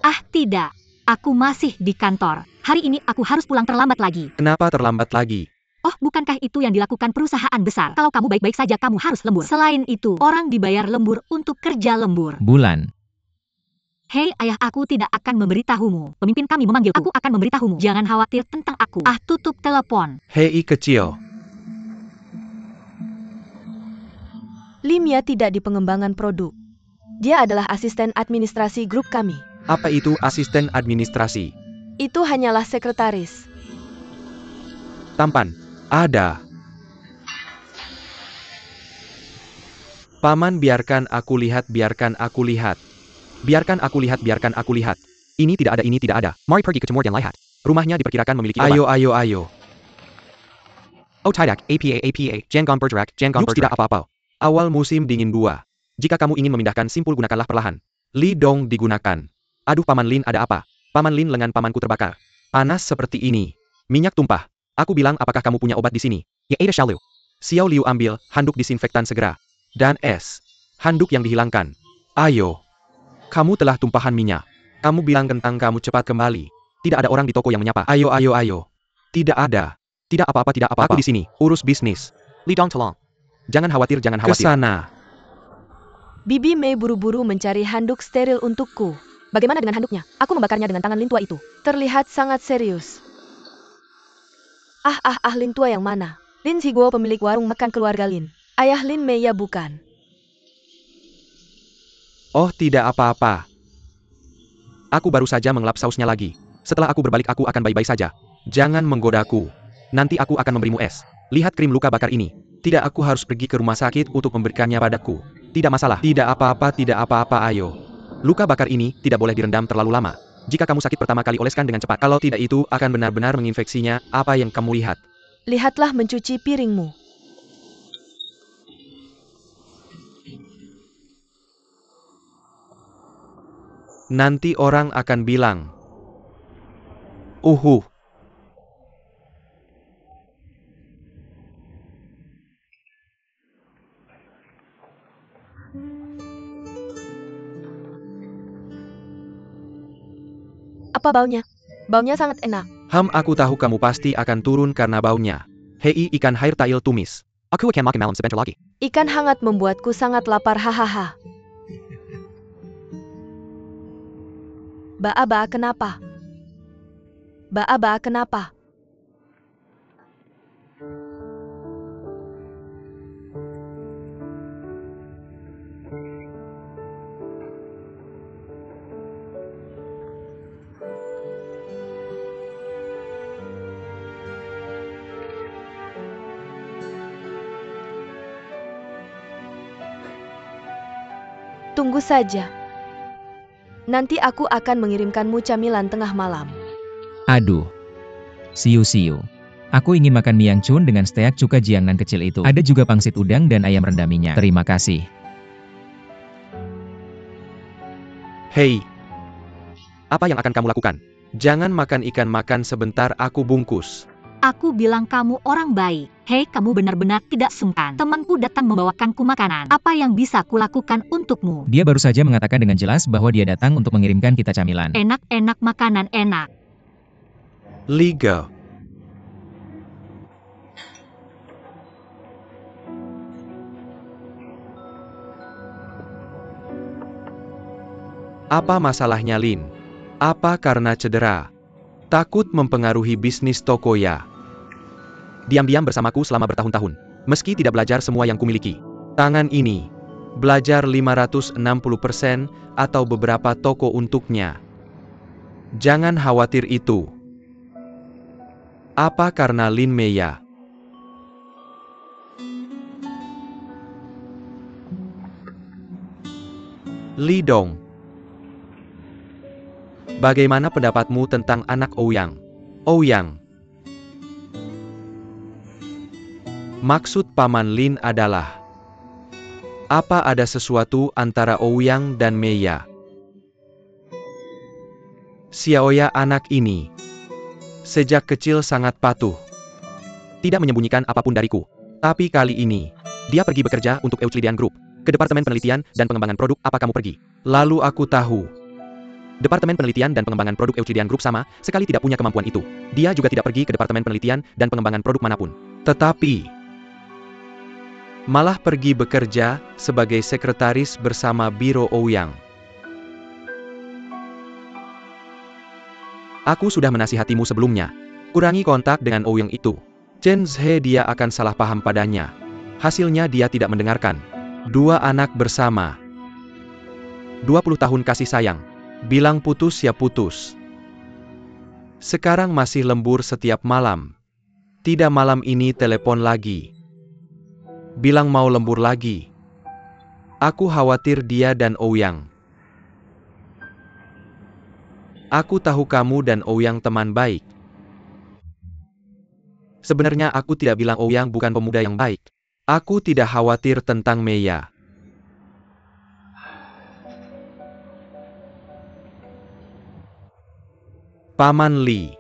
Ah tidak, aku masih di kantor. Hari ini aku harus pulang terlambat lagi. Kenapa terlambat lagi? Oh, bukankah itu yang dilakukan perusahaan besar? Kalau kamu baik-baik saja, kamu harus lembur. Selain itu, orang dibayar lembur untuk kerja lembur. Bulan. Hei ayah, aku tidak akan memberitahumu. Pemimpin kami memanggilku. Aku akan memberitahumu. Jangan khawatir tentang aku. Ah, tutup telepon. Hei kecil. Limia tidak di pengembangan produk. Dia adalah asisten administrasi grup kami. Apa itu asisten administrasi? Itu hanyalah sekretaris. Tampan. Ada. Paman, biarkan aku lihat, biarkan aku lihat. Biarkan aku lihat, biarkan aku lihat. Ini tidak ada, ini tidak ada. Mari pergi ke Cemur dan lihat. Rumahnya diperkirakan memiliki obat. Ayo. Oh tidak, APA, jangan bergerak, jangan bergerak. Tidak apa-apa. Awal musim dingin 2. Jika kamu ingin memindahkan simpul, gunakanlah perlahan. Li dong digunakan. Aduh Paman Lin, ada apa? Paman Lin, lengan pamanku terbakar. Panas seperti ini. Minyak tumpah. Aku bilang, apakah kamu punya obat di sini? Ya ada Xiao Liu. Xiao Liu, ambil handuk disinfektan segera. Dan es. Handuk yang dihilangkan. Ayo. Kamu telah tumpahan minyak. Kamu bilang kentang kamu cepat kembali. Tidak ada orang di toko yang menyapa. Ayo. Tidak ada. Tidak apa-apa, tidak apa-apa. Aku di sini, urus bisnis. Li dong tolong. Jangan khawatir, jangan khawatir. Kesana. Bibi Mei buru-buru mencari handuk steril untukku. Bagaimana dengan handuknya? Aku membakarnya dengan tangan Lin tua itu. Terlihat sangat serius. Lin tua yang mana? Lin Ziguo, pemilik warung makan keluarga Lin. Ayah Lin Mei, ya bukan? Oh, tidak apa-apa. Aku baru saja mengelap sausnya lagi. Setelah aku berbalik, aku akan baik-baik saja. Jangan menggodaku. Nanti aku akan memberimu es. Lihat krim luka bakar ini. Tidak, aku harus pergi ke rumah sakit untuk memberikannya padaku. Tidak masalah. Tidak apa-apa, ayo. Luka bakar ini tidak boleh direndam terlalu lama. Jika kamu sakit pertama kali, oleskan dengan cepat. Kalau tidak, itu akan benar-benar menginfeksinya. Apa yang kamu lihat? Lihatlah mencuci piringmu. Nanti orang akan bilang, "Uhuh." Apa baunya? Baunya sangat enak. Aku tahu kamu pasti akan turun karena baunya. Hei ikan hair tail tumis. Aku akan makan malam sebentar lagi. Ikan hangat membuatku sangat lapar, hahaha. Ba, kenapa? Ba, kenapa? Tunggu saja. Nanti aku akan mengirimkanmu camilan tengah malam. Aduh. Siu. Aku ingin makan miang chun dengan steak cuka jiangnan kecil itu. Ada juga pangsit udang dan ayam rendam minyak. Terima kasih. Hei. Apa yang akan kamu lakukan? Jangan makan ikan, makan sebentar, aku bungkus. Aku bilang kamu orang baik. Hei, kamu benar-benar tidak sungkan. Temanku datang membawakanku makanan. Apa yang bisa kulakukan untukmu? Dia baru saja mengatakan dengan jelas bahwa dia datang untuk mengirimkan kita camilan. Enak-enak, makanan enak. Liga. Apa masalahnya, Lin? Apa karena cedera? Takut mempengaruhi bisnis toko ya? Diam-diam bersamaku selama bertahun-tahun. Meski tidak belajar semua yang kumiliki. Tangan ini. Belajar 560% atau beberapa toko untuknya. Jangan khawatir itu. Apa karena Lin Mei ya? Li Dong. Bagaimana pendapatmu tentang anak Ouyang? Ouyang. Maksud Paman Lin adalah, apa ada sesuatu antara Ouyang dan Meiya? Xiaoya anak ini, sejak kecil sangat patuh. Tidak menyembunyikan apapun dariku. Tapi kali ini, dia pergi bekerja untuk Euclidean Group, ke Departemen Penelitian dan Pengembangan Produk. Apa kamu pergi? Lalu aku tahu. Departemen Penelitian dan Pengembangan Produk Euclidean Group sama sekali tidak punya kemampuan itu. Dia juga tidak pergi ke Departemen Penelitian dan Pengembangan Produk manapun. Tetapi malah pergi bekerja sebagai sekretaris bersama Biro Ouyang. Aku sudah menasihatimu sebelumnya. Kurangi kontak dengan Ouyang itu. Chen Zhe dia akan salah paham padanya. Hasilnya dia tidak mendengarkan. 2 anak bersama. 20 tahun kasih sayang. Bilang putus ya putus. Sekarang masih lembur setiap malam. Tidak malam ini telepon lagi. Bilang mau lembur lagi. Aku khawatir dia dan Ouyang. Aku tahu kamu dan Ouyang teman baik. Sebenarnya aku tidak bilang Ouyang bukan pemuda yang baik. Aku tidak khawatir tentang Meiya. Paman Li.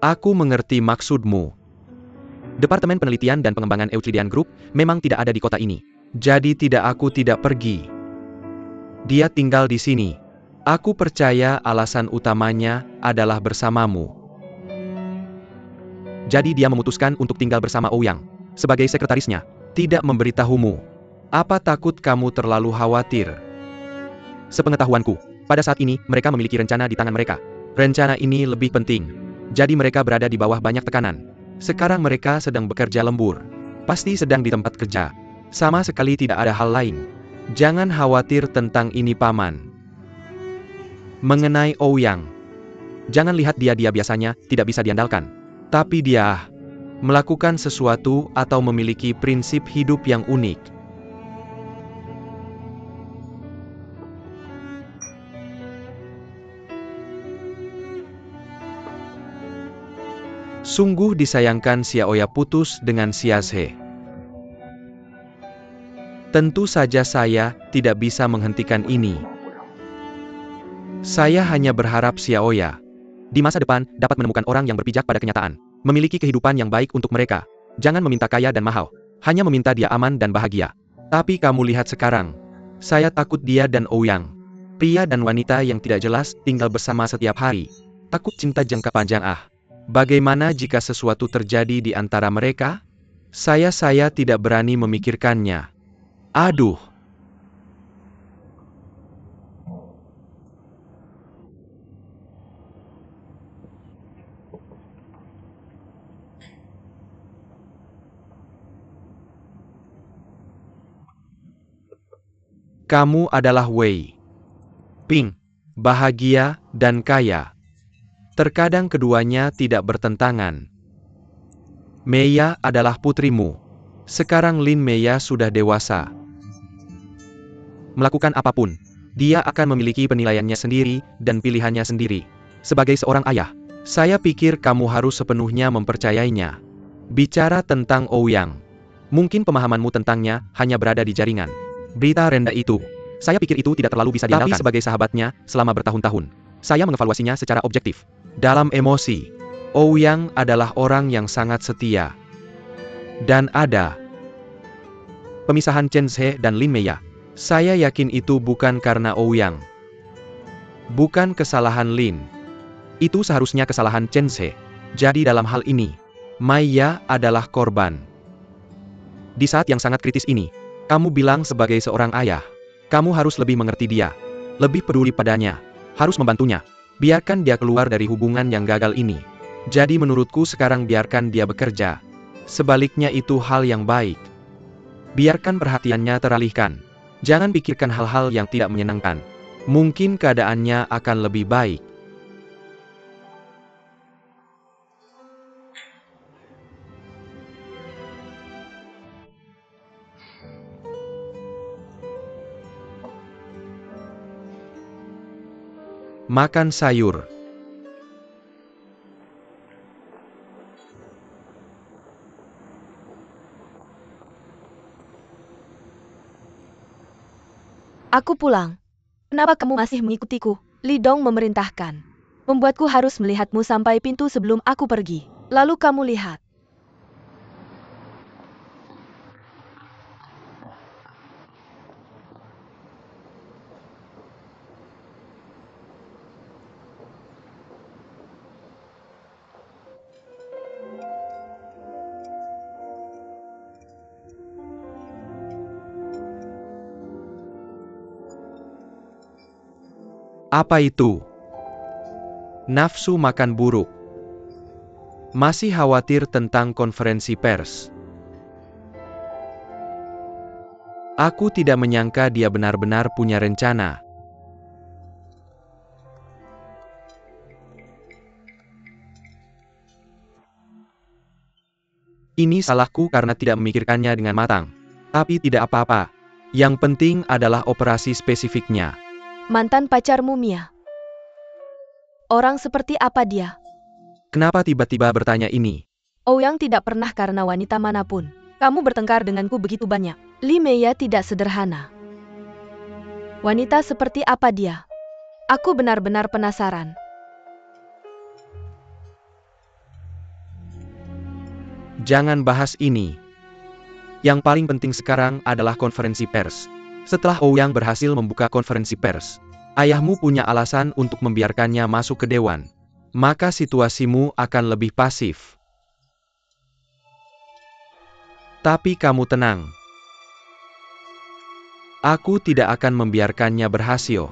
Aku mengerti maksudmu. Departemen Penelitian dan Pengembangan Euclidean Group memang tidak ada di kota ini. Jadi aku tidak pergi. Dia tinggal di sini. Aku percaya alasan utamanya adalah bersamamu. Jadi dia memutuskan untuk tinggal bersama Ouyang. Sebagai sekretarisnya, tidak memberitahumu. Apa takut kamu terlalu khawatir? Sepengetahuanku, pada saat ini mereka memiliki rencana di tangan mereka. Rencana ini lebih penting. Jadi mereka berada di bawah banyak tekanan. Sekarang mereka sedang bekerja lembur. Pasti sedang di tempat kerja. Sama sekali tidak ada hal lain. Jangan khawatir tentang ini paman. Mengenai Ouyang. Jangan lihat dia biasanya tidak bisa diandalkan. Tapi dia melakukan sesuatu atau memiliki prinsip hidup yang unik. Sungguh disayangkan Xiaoya putus dengan Xia Zhe. Tentu saja saya tidak bisa menghentikan ini. Saya hanya berharap Xiaoya di masa depan dapat menemukan orang yang berpijak pada kenyataan, memiliki kehidupan yang baik untuk mereka. Jangan meminta kaya dan mahal, hanya meminta dia aman dan bahagia. Tapi kamu lihat sekarang, saya takut dia dan Ouyang, pria dan wanita yang tidak jelas, tinggal bersama setiap hari. Takut cinta jangka panjang. Bagaimana jika sesuatu terjadi di antara mereka? Saya tidak berani memikirkannya. Aduh. Kamu adalah Wei Ping, bahagia dan kaya. Terkadang keduanya tidak bertentangan. Meia adalah putrimu. Sekarang Lin Meia sudah dewasa. Melakukan apapun, dia akan memiliki penilaiannya sendiri dan pilihannya sendiri. Sebagai seorang ayah, saya pikir kamu harus sepenuhnya mempercayainya. Bicara tentang Ouyang, mungkin pemahamanmu tentangnya hanya berada di jaringan berita rendah itu. Saya pikir itu tidak terlalu bisa diandalkan. Tapi sebagai sahabatnya, selama bertahun-tahun, saya mengevaluasinya secara objektif. Dalam emosi, Ouyang adalah orang yang sangat setia. Dan ada pemisahan Chen Zhe dan Lin Meia. Saya yakin itu bukan karena Ouyang. Bukan kesalahan Lin. Itu seharusnya kesalahan Chen Zhe. Jadi dalam hal ini, Meia adalah korban. Di saat yang sangat kritis ini, kamu bilang sebagai seorang ayah, kamu harus lebih mengerti dia, lebih peduli padanya, harus membantunya. Biarkan dia keluar dari hubungan yang gagal ini. Jadi menurutku sekarang biarkan dia bekerja. Sebaliknya itu hal yang baik. Biarkan perhatiannya teralihkan. Jangan pikirkan hal-hal yang tidak menyenangkan. Mungkin keadaannya akan lebih baik. Makan sayur. Aku pulang. Kenapa kamu masih mengikutiku? Li Dong memerintahkan. Membuatku harus melihatmu sampai pintu sebelum aku pergi. Lalu kamu lihat. Apa itu? Nafsu makan buruk. Masih khawatir tentang konferensi pers. Aku tidak menyangka dia benar-benar punya rencana. Ini salahku karena tidak memikirkannya dengan matang. Tapi tidak apa-apa. Yang penting adalah operasi spesifiknya. Mantan pacarmu Mia. Orang seperti apa dia? Kenapa tiba-tiba bertanya ini? Ouyang tidak pernah karena wanita manapun. Kamu bertengkar denganku begitu banyak. Li Meia tidak sederhana. Wanita seperti apa dia? Aku benar-benar penasaran. Jangan bahas ini. Yang paling penting sekarang adalah konferensi pers. Setelah Ouyang berhasil membuka konferensi pers, ayahmu punya alasan untuk membiarkannya masuk ke dewan. Maka situasimu akan lebih pasif. Tapi kamu tenang. Aku tidak akan membiarkannya berhasil.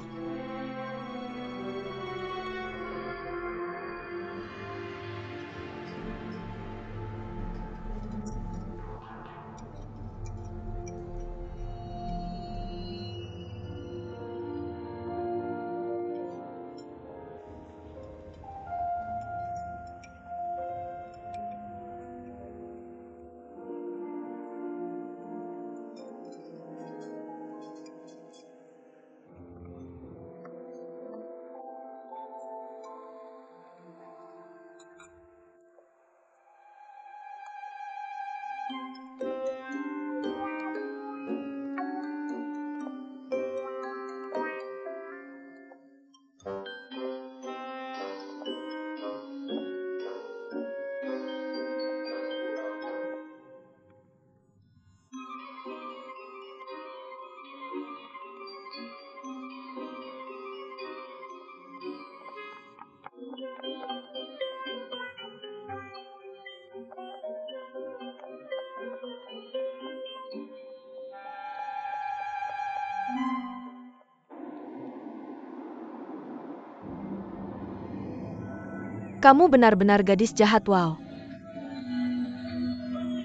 Kamu benar-benar gadis jahat, wow.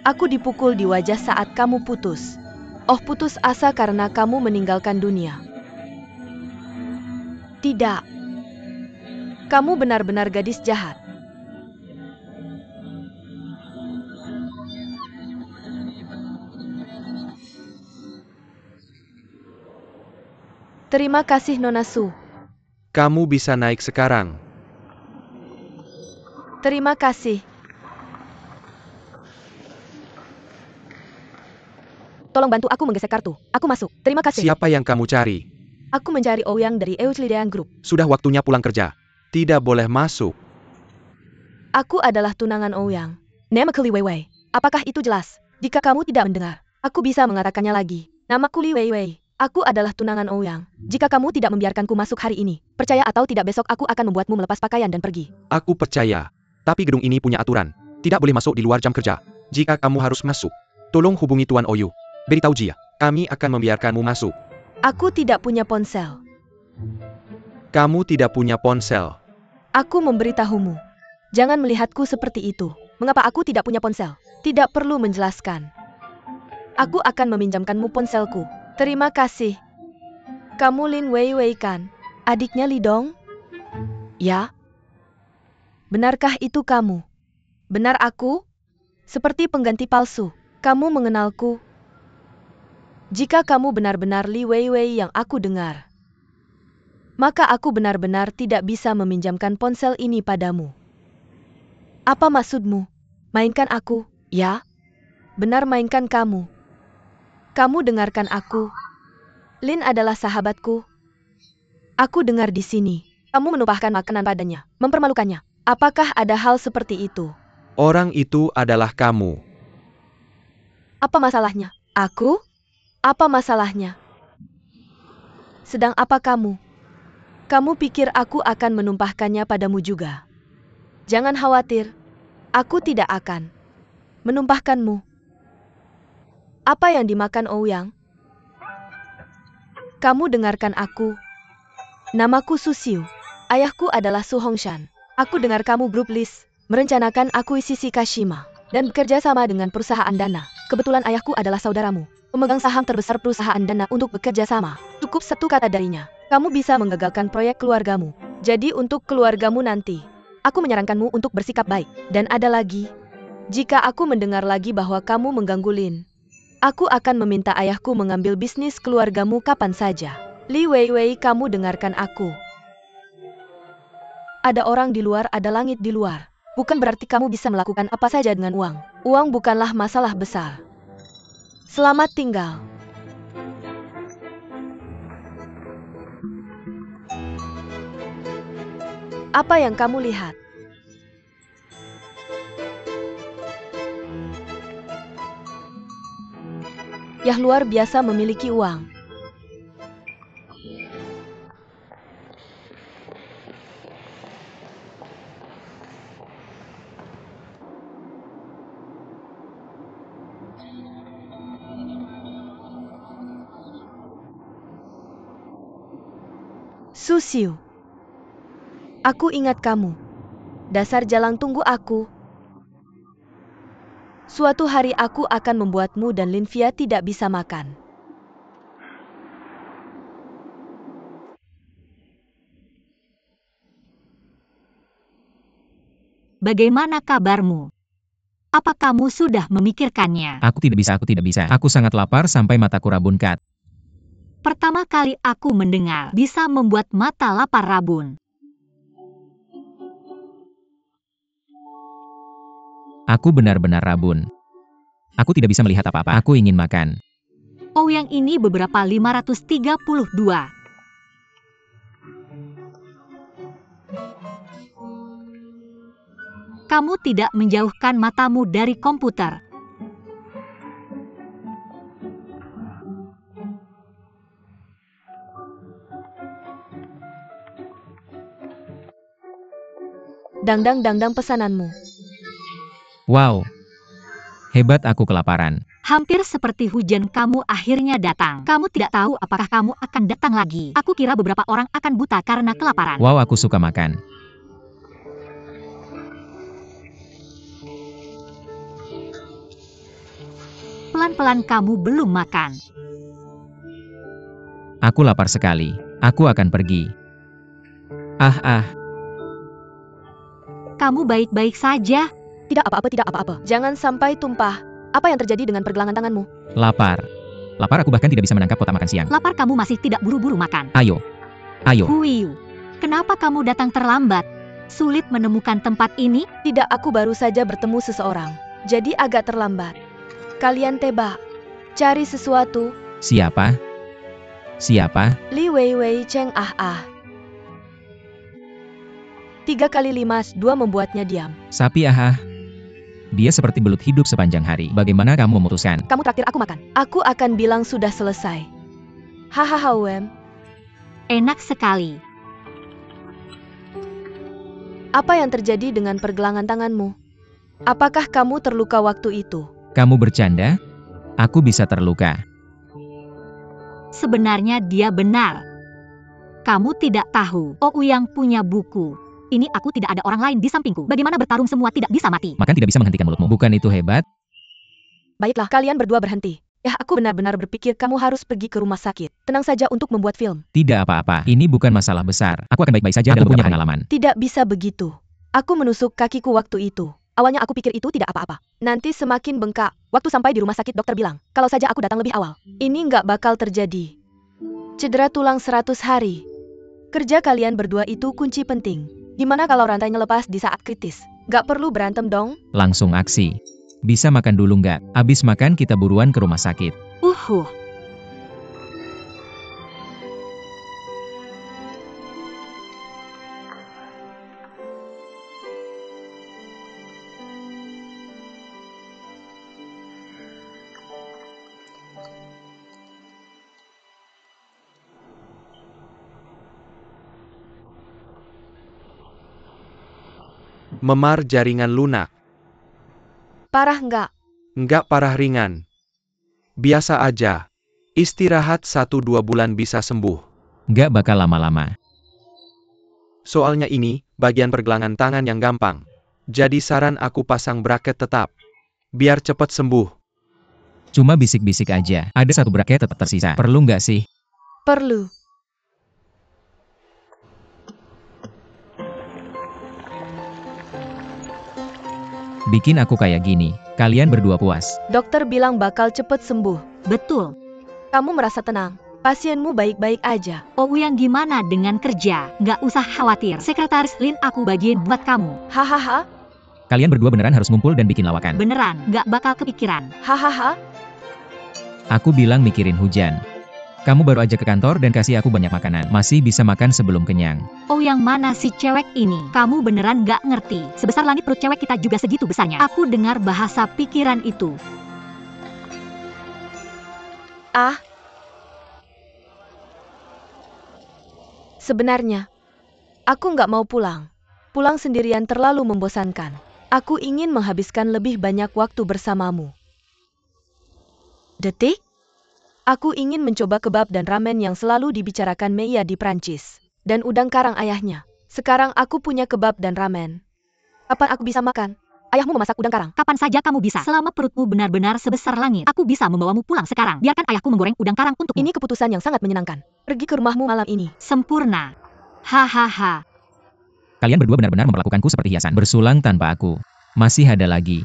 Aku dipukul di wajah saat kamu putus. Oh, putus asa karena kamu meninggalkan dunia. Tidak. Kamu benar-benar gadis jahat. Terima kasih, Nona Su. Kamu bisa naik sekarang. Terima kasih. Tolong bantu aku menggesek kartu. Aku masuk. Terima kasih. Siapa yang kamu cari? Aku mencari Ouyang dari Euclidean Group. Sudah waktunya pulang kerja. Tidak boleh masuk. Aku adalah tunangan Ouyang. Namaku Li Weiwei. Apakah itu jelas? Jika kamu tidak mendengar, aku bisa mengatakannya lagi. Namaku Li Weiwei. Aku adalah tunangan Ouyang. Jika kamu tidak membiarkanku masuk hari ini, percaya atau tidak besok aku akan membuatmu melepas pakaian dan pergi. Aku percaya. Tapi gedung ini punya aturan. Tidak boleh masuk di luar jam kerja. Jika kamu harus masuk, tolong hubungi Tuan Oyu. Beritahu Jia, kami akan membiarkanmu masuk. Aku tidak punya ponsel. Kamu tidak punya ponsel. Aku memberitahumu. Jangan melihatku seperti itu. Mengapa aku tidak punya ponsel? Tidak perlu menjelaskan. Aku akan meminjamkanmu ponselku. Terima kasih. Kamu Lin Weiwei kan? Adiknya Li Dong? Ya. Benarkah itu kamu? Benar aku? Seperti pengganti palsu. Kamu mengenalku? Jika kamu benar-benar Li Weiwei yang aku dengar, maka aku benar-benar tidak bisa meminjamkan ponsel ini padamu. Apa maksudmu? Mainkan aku, ya? Benar mainkan kamu. Kamu dengarkan aku. Lin adalah sahabatku. Aku dengar di sini. Kamu menumpahkan makanan padanya, mempermalukannya. Apakah ada hal seperti itu? Orang itu adalah kamu. Apa masalahnya? Aku? Apa masalahnya? Sedang apa kamu? Kamu pikir aku akan menumpahkannya padamu juga? Jangan khawatir. Aku tidak akan menumpahkanmu. Apa yang dimakan Ouyang? Kamu dengarkan aku. Namaku Su Xiu. Ayahku adalah Su Hongshan. Aku dengar kamu grup list, merencanakan akuisisi Kashima, dan bekerja sama dengan perusahaan dana. Kebetulan ayahku adalah saudaramu, pemegang saham terbesar perusahaan dana untuk bekerja sama. Cukup satu kata darinya, kamu bisa menggagalkan proyek keluargamu. Jadi untuk keluargamu nanti, aku menyarankanmu untuk bersikap baik. Dan ada lagi, jika aku mendengar lagi bahwa kamu mengganggu Lin, aku akan meminta ayahku mengambil bisnis keluargamu kapan saja. Li Weiwei, kamu dengarkan aku. Ada orang di luar, ada langit di luar. Bukan berarti kamu bisa melakukan apa saja dengan uang. Uang bukanlah masalah besar. Selamat tinggal. Apa yang kamu lihat? Yang luar biasa memiliki uang. Su Xiu. Aku ingat kamu. Dasar jalang, tunggu aku. Suatu hari aku akan membuatmu dan Linvia tidak bisa makan. Bagaimana kabarmu? Apa kamu sudah memikirkannya? Aku tidak bisa. Aku sangat lapar sampai mataku rabun, Kat. Pertama kali aku mendengar bisa membuat mata lapar rabun. Aku benar-benar rabun. Aku tidak bisa melihat apa-apa. Aku ingin makan. Ouyang ini beberapa 532. Kamu tidak menjauhkan matamu dari komputer. Dangdang pesananmu. Wow. Hebat, aku kelaparan. Hampir seperti hujan, kamu akhirnya datang. Kamu tidak tahu apakah kamu akan datang lagi. Aku kira beberapa orang akan buta karena kelaparan. Wow, aku suka makan. pelan-pelan kamu belum makan. Aku lapar sekali. Aku akan pergi. Kamu baik-baik saja? Tidak apa-apa, tidak apa-apa. Jangan sampai tumpah. Apa yang terjadi dengan pergelangan tanganmu? Lapar. Lapar, aku bahkan tidak bisa menangkap kotak makan siang. Lapar kamu masih tidak buru-buru makan. Ayo. Huiyu, kenapa kamu datang terlambat? Sulit menemukan tempat ini? Tidak, aku baru saja bertemu seseorang. Jadi agak terlambat. Kalian tebak. Cari sesuatu. Siapa? Li Wei Wei Cheng ah. 3 kali 5, 2 membuatnya diam. Sapi Dia seperti belut hidup sepanjang hari. Bagaimana kamu memutuskan? Kamu traktir aku makan. Aku akan bilang sudah selesai. Hahaha Wem. Enak sekali. Apa yang terjadi dengan pergelangan tanganmu? Apakah kamu terluka waktu itu? Kamu bercanda? Aku bisa terluka. Sebenarnya dia benar. Kamu tidak tahu, Ouyang punya buku. Ini aku tidak ada orang lain di sampingku. Bagaimana bertarung semua tidak bisa mati? Makan tidak bisa menghentikan mulutmu. Bukan itu hebat? Baiklah, kalian berdua berhenti. Ya, aku benar-benar berpikir kamu harus pergi ke rumah sakit. Tenang saja untuk membuat film. Tidak apa-apa. Ini bukan masalah besar. Aku akan baik-baik saja dalam beberapa pengalaman. Tidak bisa begitu. Aku menusuk kakiku waktu itu. Awalnya aku pikir itu tidak apa-apa. Nanti semakin bengkak. Waktu sampai di rumah sakit dokter bilang, kalau saja aku datang lebih awal, ini nggak bakal terjadi. Cedera tulang 100 hari. Kerja kalian berdua itu kunci penting. Gimana kalau rantainya lepas di saat kritis? Nggak perlu berantem dong. Langsung aksi. Bisa makan dulu nggak? Abis makan kita buruan ke rumah sakit. Memar jaringan lunak. Parah nggak? Nggak parah, ringan. Biasa aja. Istirahat 1-2 bulan bisa sembuh. Nggak bakal lama-lama. Soalnya ini, bagian pergelangan tangan yang gampang. Jadi saran aku pasang braket tetap. Biar cepat sembuh. Cuma bisik-bisik aja. Ada 1 braket tetap tersisa. Perlu nggak sih? Perlu. Bikin aku kayak gini. Kalian berdua puas. Dokter bilang bakal cepet sembuh. Betul. Kamu merasa tenang. Pasienmu baik-baik aja. Ouyang gimana dengan kerja? Nggak usah khawatir. Sekretaris Lin aku bagiin buat kamu. Hahaha. Kalian berdua beneran harus ngumpul dan bikin lawakan. Beneran, nggak bakal kepikiran. Hahaha. Aku bilang mikirin hujan. Kamu baru aja ke kantor dan kasih aku banyak makanan. Masih bisa makan sebelum kenyang. Ouyang mana si cewek ini? Kamu beneran nggak ngerti. Sebesar langit perut cewek kita juga segitu besarnya. Aku dengar bahasa pikiran itu. Sebenarnya, aku nggak mau pulang. Pulang sendirian terlalu membosankan. Aku ingin menghabiskan lebih banyak waktu bersamamu. Detik? Aku ingin mencoba kebab dan ramen yang selalu dibicarakan Meia di Prancis. Dan udang karang ayahnya. Sekarang aku punya kebab dan ramen. Kapan aku bisa makan? Ayahmu memasak udang karang. Kapan saja kamu bisa. Selama perutmu benar-benar sebesar langit. Aku bisa membawamu pulang sekarang. Biarkan ayahku menggoreng udang karang untukmu. Ini keputusan yang sangat menyenangkan. Pergi ke rumahmu malam ini. Sempurna. Hahaha. Kalian berdua benar-benar memperlakukanku seperti hiasan. Bersulang tanpa aku. Masih ada lagi.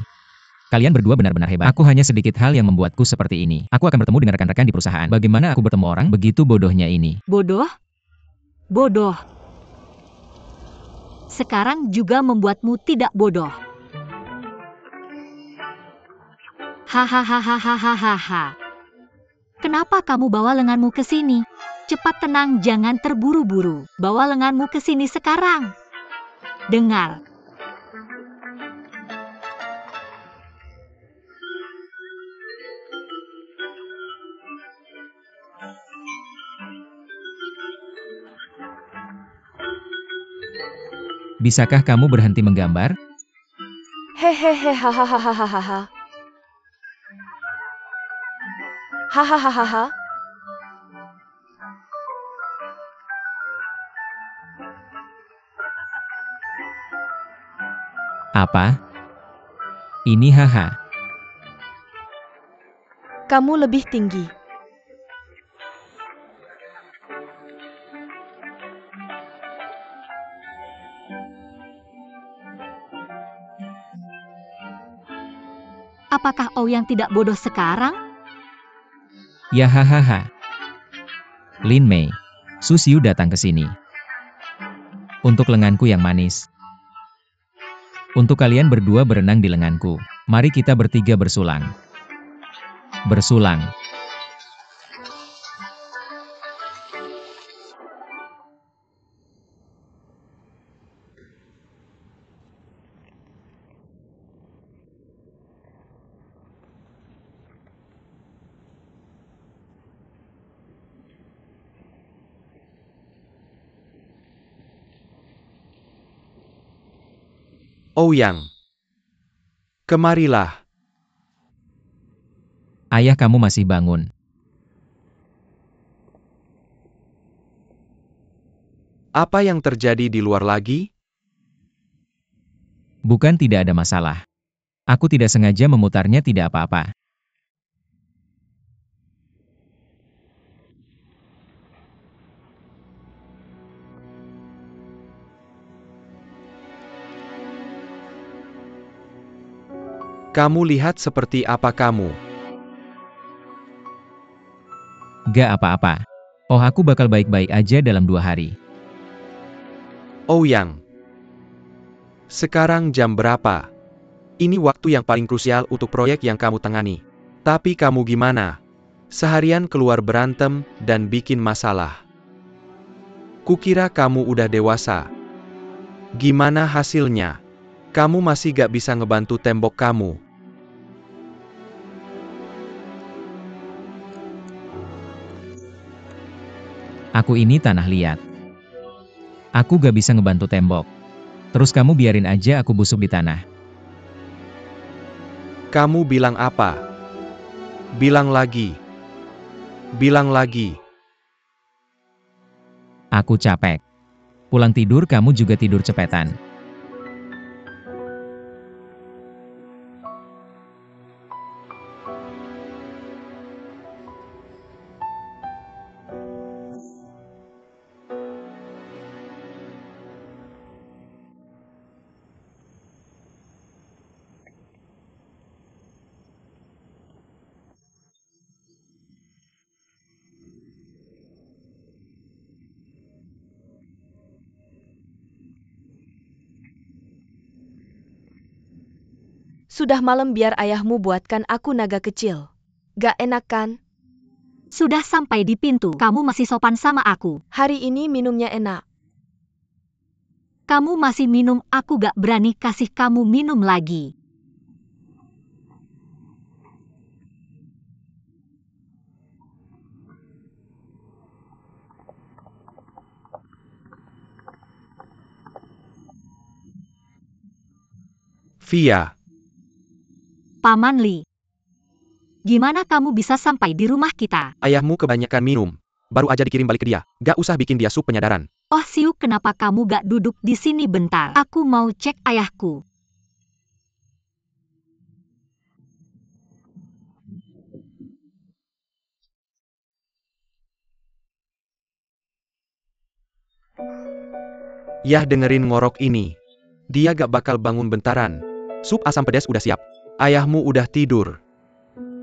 Kalian berdua benar-benar hebat. Aku hanya sedikit hal yang membuatku seperti ini. Aku akan bertemu dengan rekan-rekan di perusahaan. Bagaimana aku bertemu orang begitu bodohnya ini? Bodoh? Bodoh. Sekarang juga membuatmu tidak bodoh. Hahaha. Kenapa kamu bawa lenganmu ke sini? Cepat tenang, jangan terburu-buru. Bawa lenganmu ke sini sekarang. Dengar. Bisakah kamu berhenti menggambar? Hehehe hahaha. Hahaha. Apa? Ini haha. Kamu lebih tinggi. Apakah Ouyang tidak bodoh sekarang? Ya hahaha. Lin Mei, Su Xiu datang ke sini. Untuk lenganku yang manis. Untuk kalian berdua berenang di lenganku. Mari kita bertiga bersulang. Bersulang. Ouyang. Kemarilah. Ayah kamu masih bangun. Apa yang terjadi di luar lagi? Bukan tidak ada masalah. Aku tidak sengaja memutarnya tidak apa-apa. Kamu lihat seperti apa kamu? Gak apa-apa. Oh aku bakal baik-baik aja dalam 2 hari. Ouyang. Sekarang jam berapa? Ini waktu yang paling krusial untuk proyek yang kamu tangani. Tapi kamu gimana? Seharian keluar berantem dan bikin masalah. Kukira kamu udah dewasa. Gimana hasilnya? Kamu masih gak bisa ngebantu tembok kamu. Aku ini tanah liat. Aku gak bisa ngebantu tembok. Terus kamu biarin aja aku busuk di tanah. Kamu bilang apa? Bilang lagi. Bilang lagi. Aku capek. Pulang tidur kamu juga tidur cepetan. Sudah malam biar ayahmu buatkan aku naga kecil. Gak enak kan? Sudah sampai di pintu, kamu masih sopan sama aku. Hari ini minumnya enak. Kamu masih minum, aku gak berani kasih kamu minum lagi. Via. Paman Li. Gimana kamu bisa sampai di rumah kita? Ayahmu kebanyakan minum. Baru aja dikirim balik ke dia. Gak usah bikin dia sup penyadaran. Oh Xiu, kenapa kamu gak duduk di sini bentar? Aku mau cek ayahku. Yah dengerin ngorok ini. Dia gak bakal bangun bentaran. Sup asam pedas udah siap. Ayahmu udah tidur.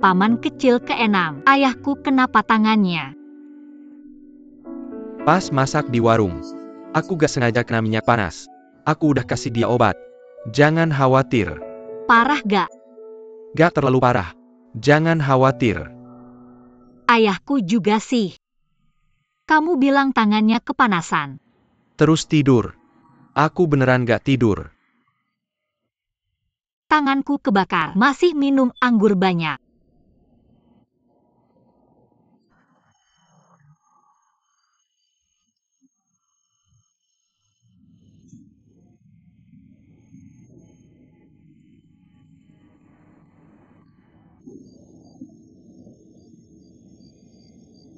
Paman kecil keenam, ayahku kenapa tangannya? Pas masak di warung. Aku gak sengaja kena minyak panas. Aku udah kasih dia obat. Jangan khawatir. Parah gak? Gak terlalu parah. Jangan khawatir. Ayahku juga sih. Kamu bilang tangannya kepanasan. Terus tidur. Aku beneran gak tidur. Tanganku kebakar, masih minum anggur banyak.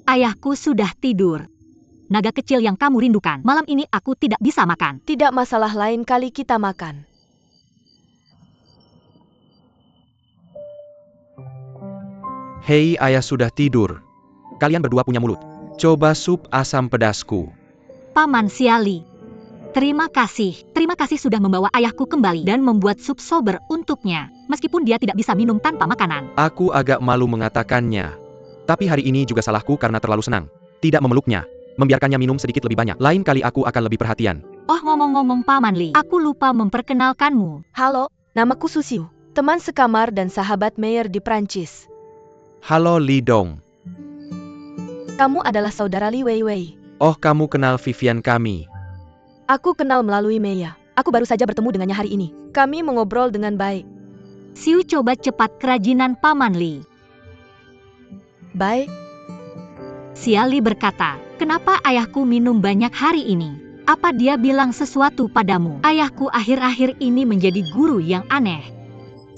Ayahku sudah tidur. Naga kecil yang kamu rindukan. Malam ini aku tidak bisa makan. Tidak masalah, lain kali kita makan. Hei, ayah sudah tidur. Kalian berdua punya mulut. Coba sup asam pedasku. Paman Siali. Terima kasih sudah membawa ayahku kembali dan membuat sup sober untuknya, meskipun dia tidak bisa minum tanpa makanan. Aku agak malu mengatakannya. Tapi hari ini juga salahku karena terlalu senang. Tidak memeluknya. Membiarkannya minum sedikit lebih banyak. Lain kali aku akan lebih perhatian. Oh, ngomong-ngomong Paman Li, aku lupa memperkenalkanmu. Halo, namaku Susiu, teman sekamar dan sahabat Mayer di Prancis. Halo Li Dong. Kamu adalah saudara Li Weiwei. Oh, kamu kenal Vivian kami. Aku kenal melalui Meya. Aku baru saja bertemu dengannya hari ini. Kami mengobrol dengan baik. Siu coba cepat kerajinan Paman Li. Baik, Siali berkata, kenapa ayahku minum banyak hari ini? Apa dia bilang sesuatu padamu? Ayahku akhir-akhir ini menjadi guru yang aneh.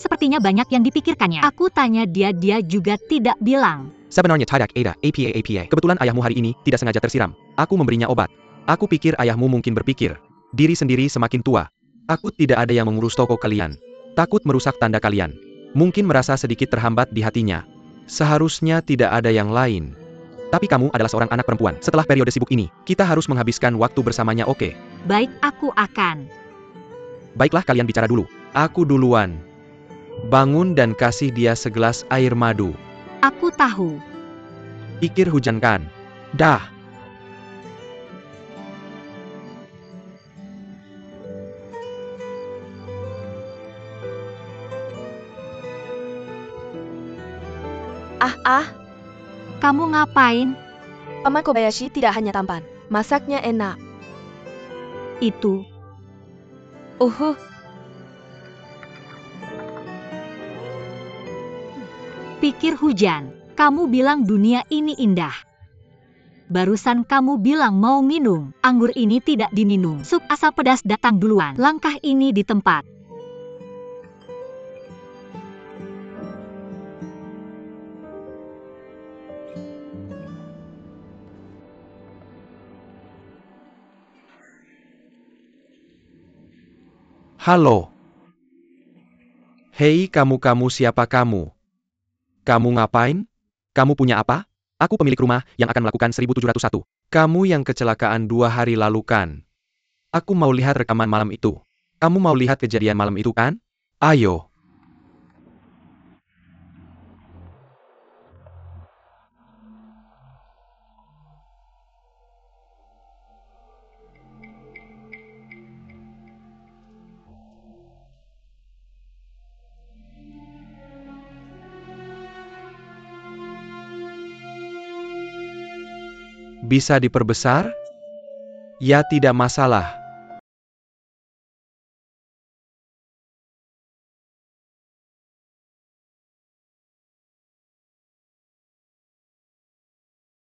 Sepertinya banyak yang dipikirkannya. Aku tanya dia juga tidak bilang. Sebenarnya tidak ada apa. Kebetulan ayahmu hari ini tidak sengaja tersiram. Aku memberinya obat. Aku pikir ayahmu mungkin berpikir diri sendiri semakin tua. Aku tidak ada yang mengurus toko kalian. Takut merusak tanda kalian. Mungkin merasa sedikit terhambat di hatinya. Seharusnya tidak ada yang lain. Tapi kamu adalah seorang anak perempuan. Setelah periode sibuk ini, kita harus menghabiskan waktu bersamanya, oke? Baik, aku akan. Baiklah, kalian bicara dulu. Aku duluan. Bangun dan kasih dia segelas air madu. Aku tahu. Pikir hujan kan? Dah. Kamu ngapain? Paman Kobayashi tidak hanya tampan, masaknya enak. Itu. Pikir hujan. Kamu bilang dunia ini indah. Barusan kamu bilang mau minum. Anggur ini tidak diminum. Sup asam pedas datang duluan. Langkah ini di tempat. Halo. Hei, kamu siapa kamu? Kamu ngapain? Kamu punya apa? Aku pemilik rumah yang akan melakukan 1701. Kamu yang kecelakaan 2 hari lalu kan? Aku mau lihat rekaman malam itu. Kamu mau lihat kejadian malam itu kan? Ayo. Bisa diperbesar? Ya, tidak masalah.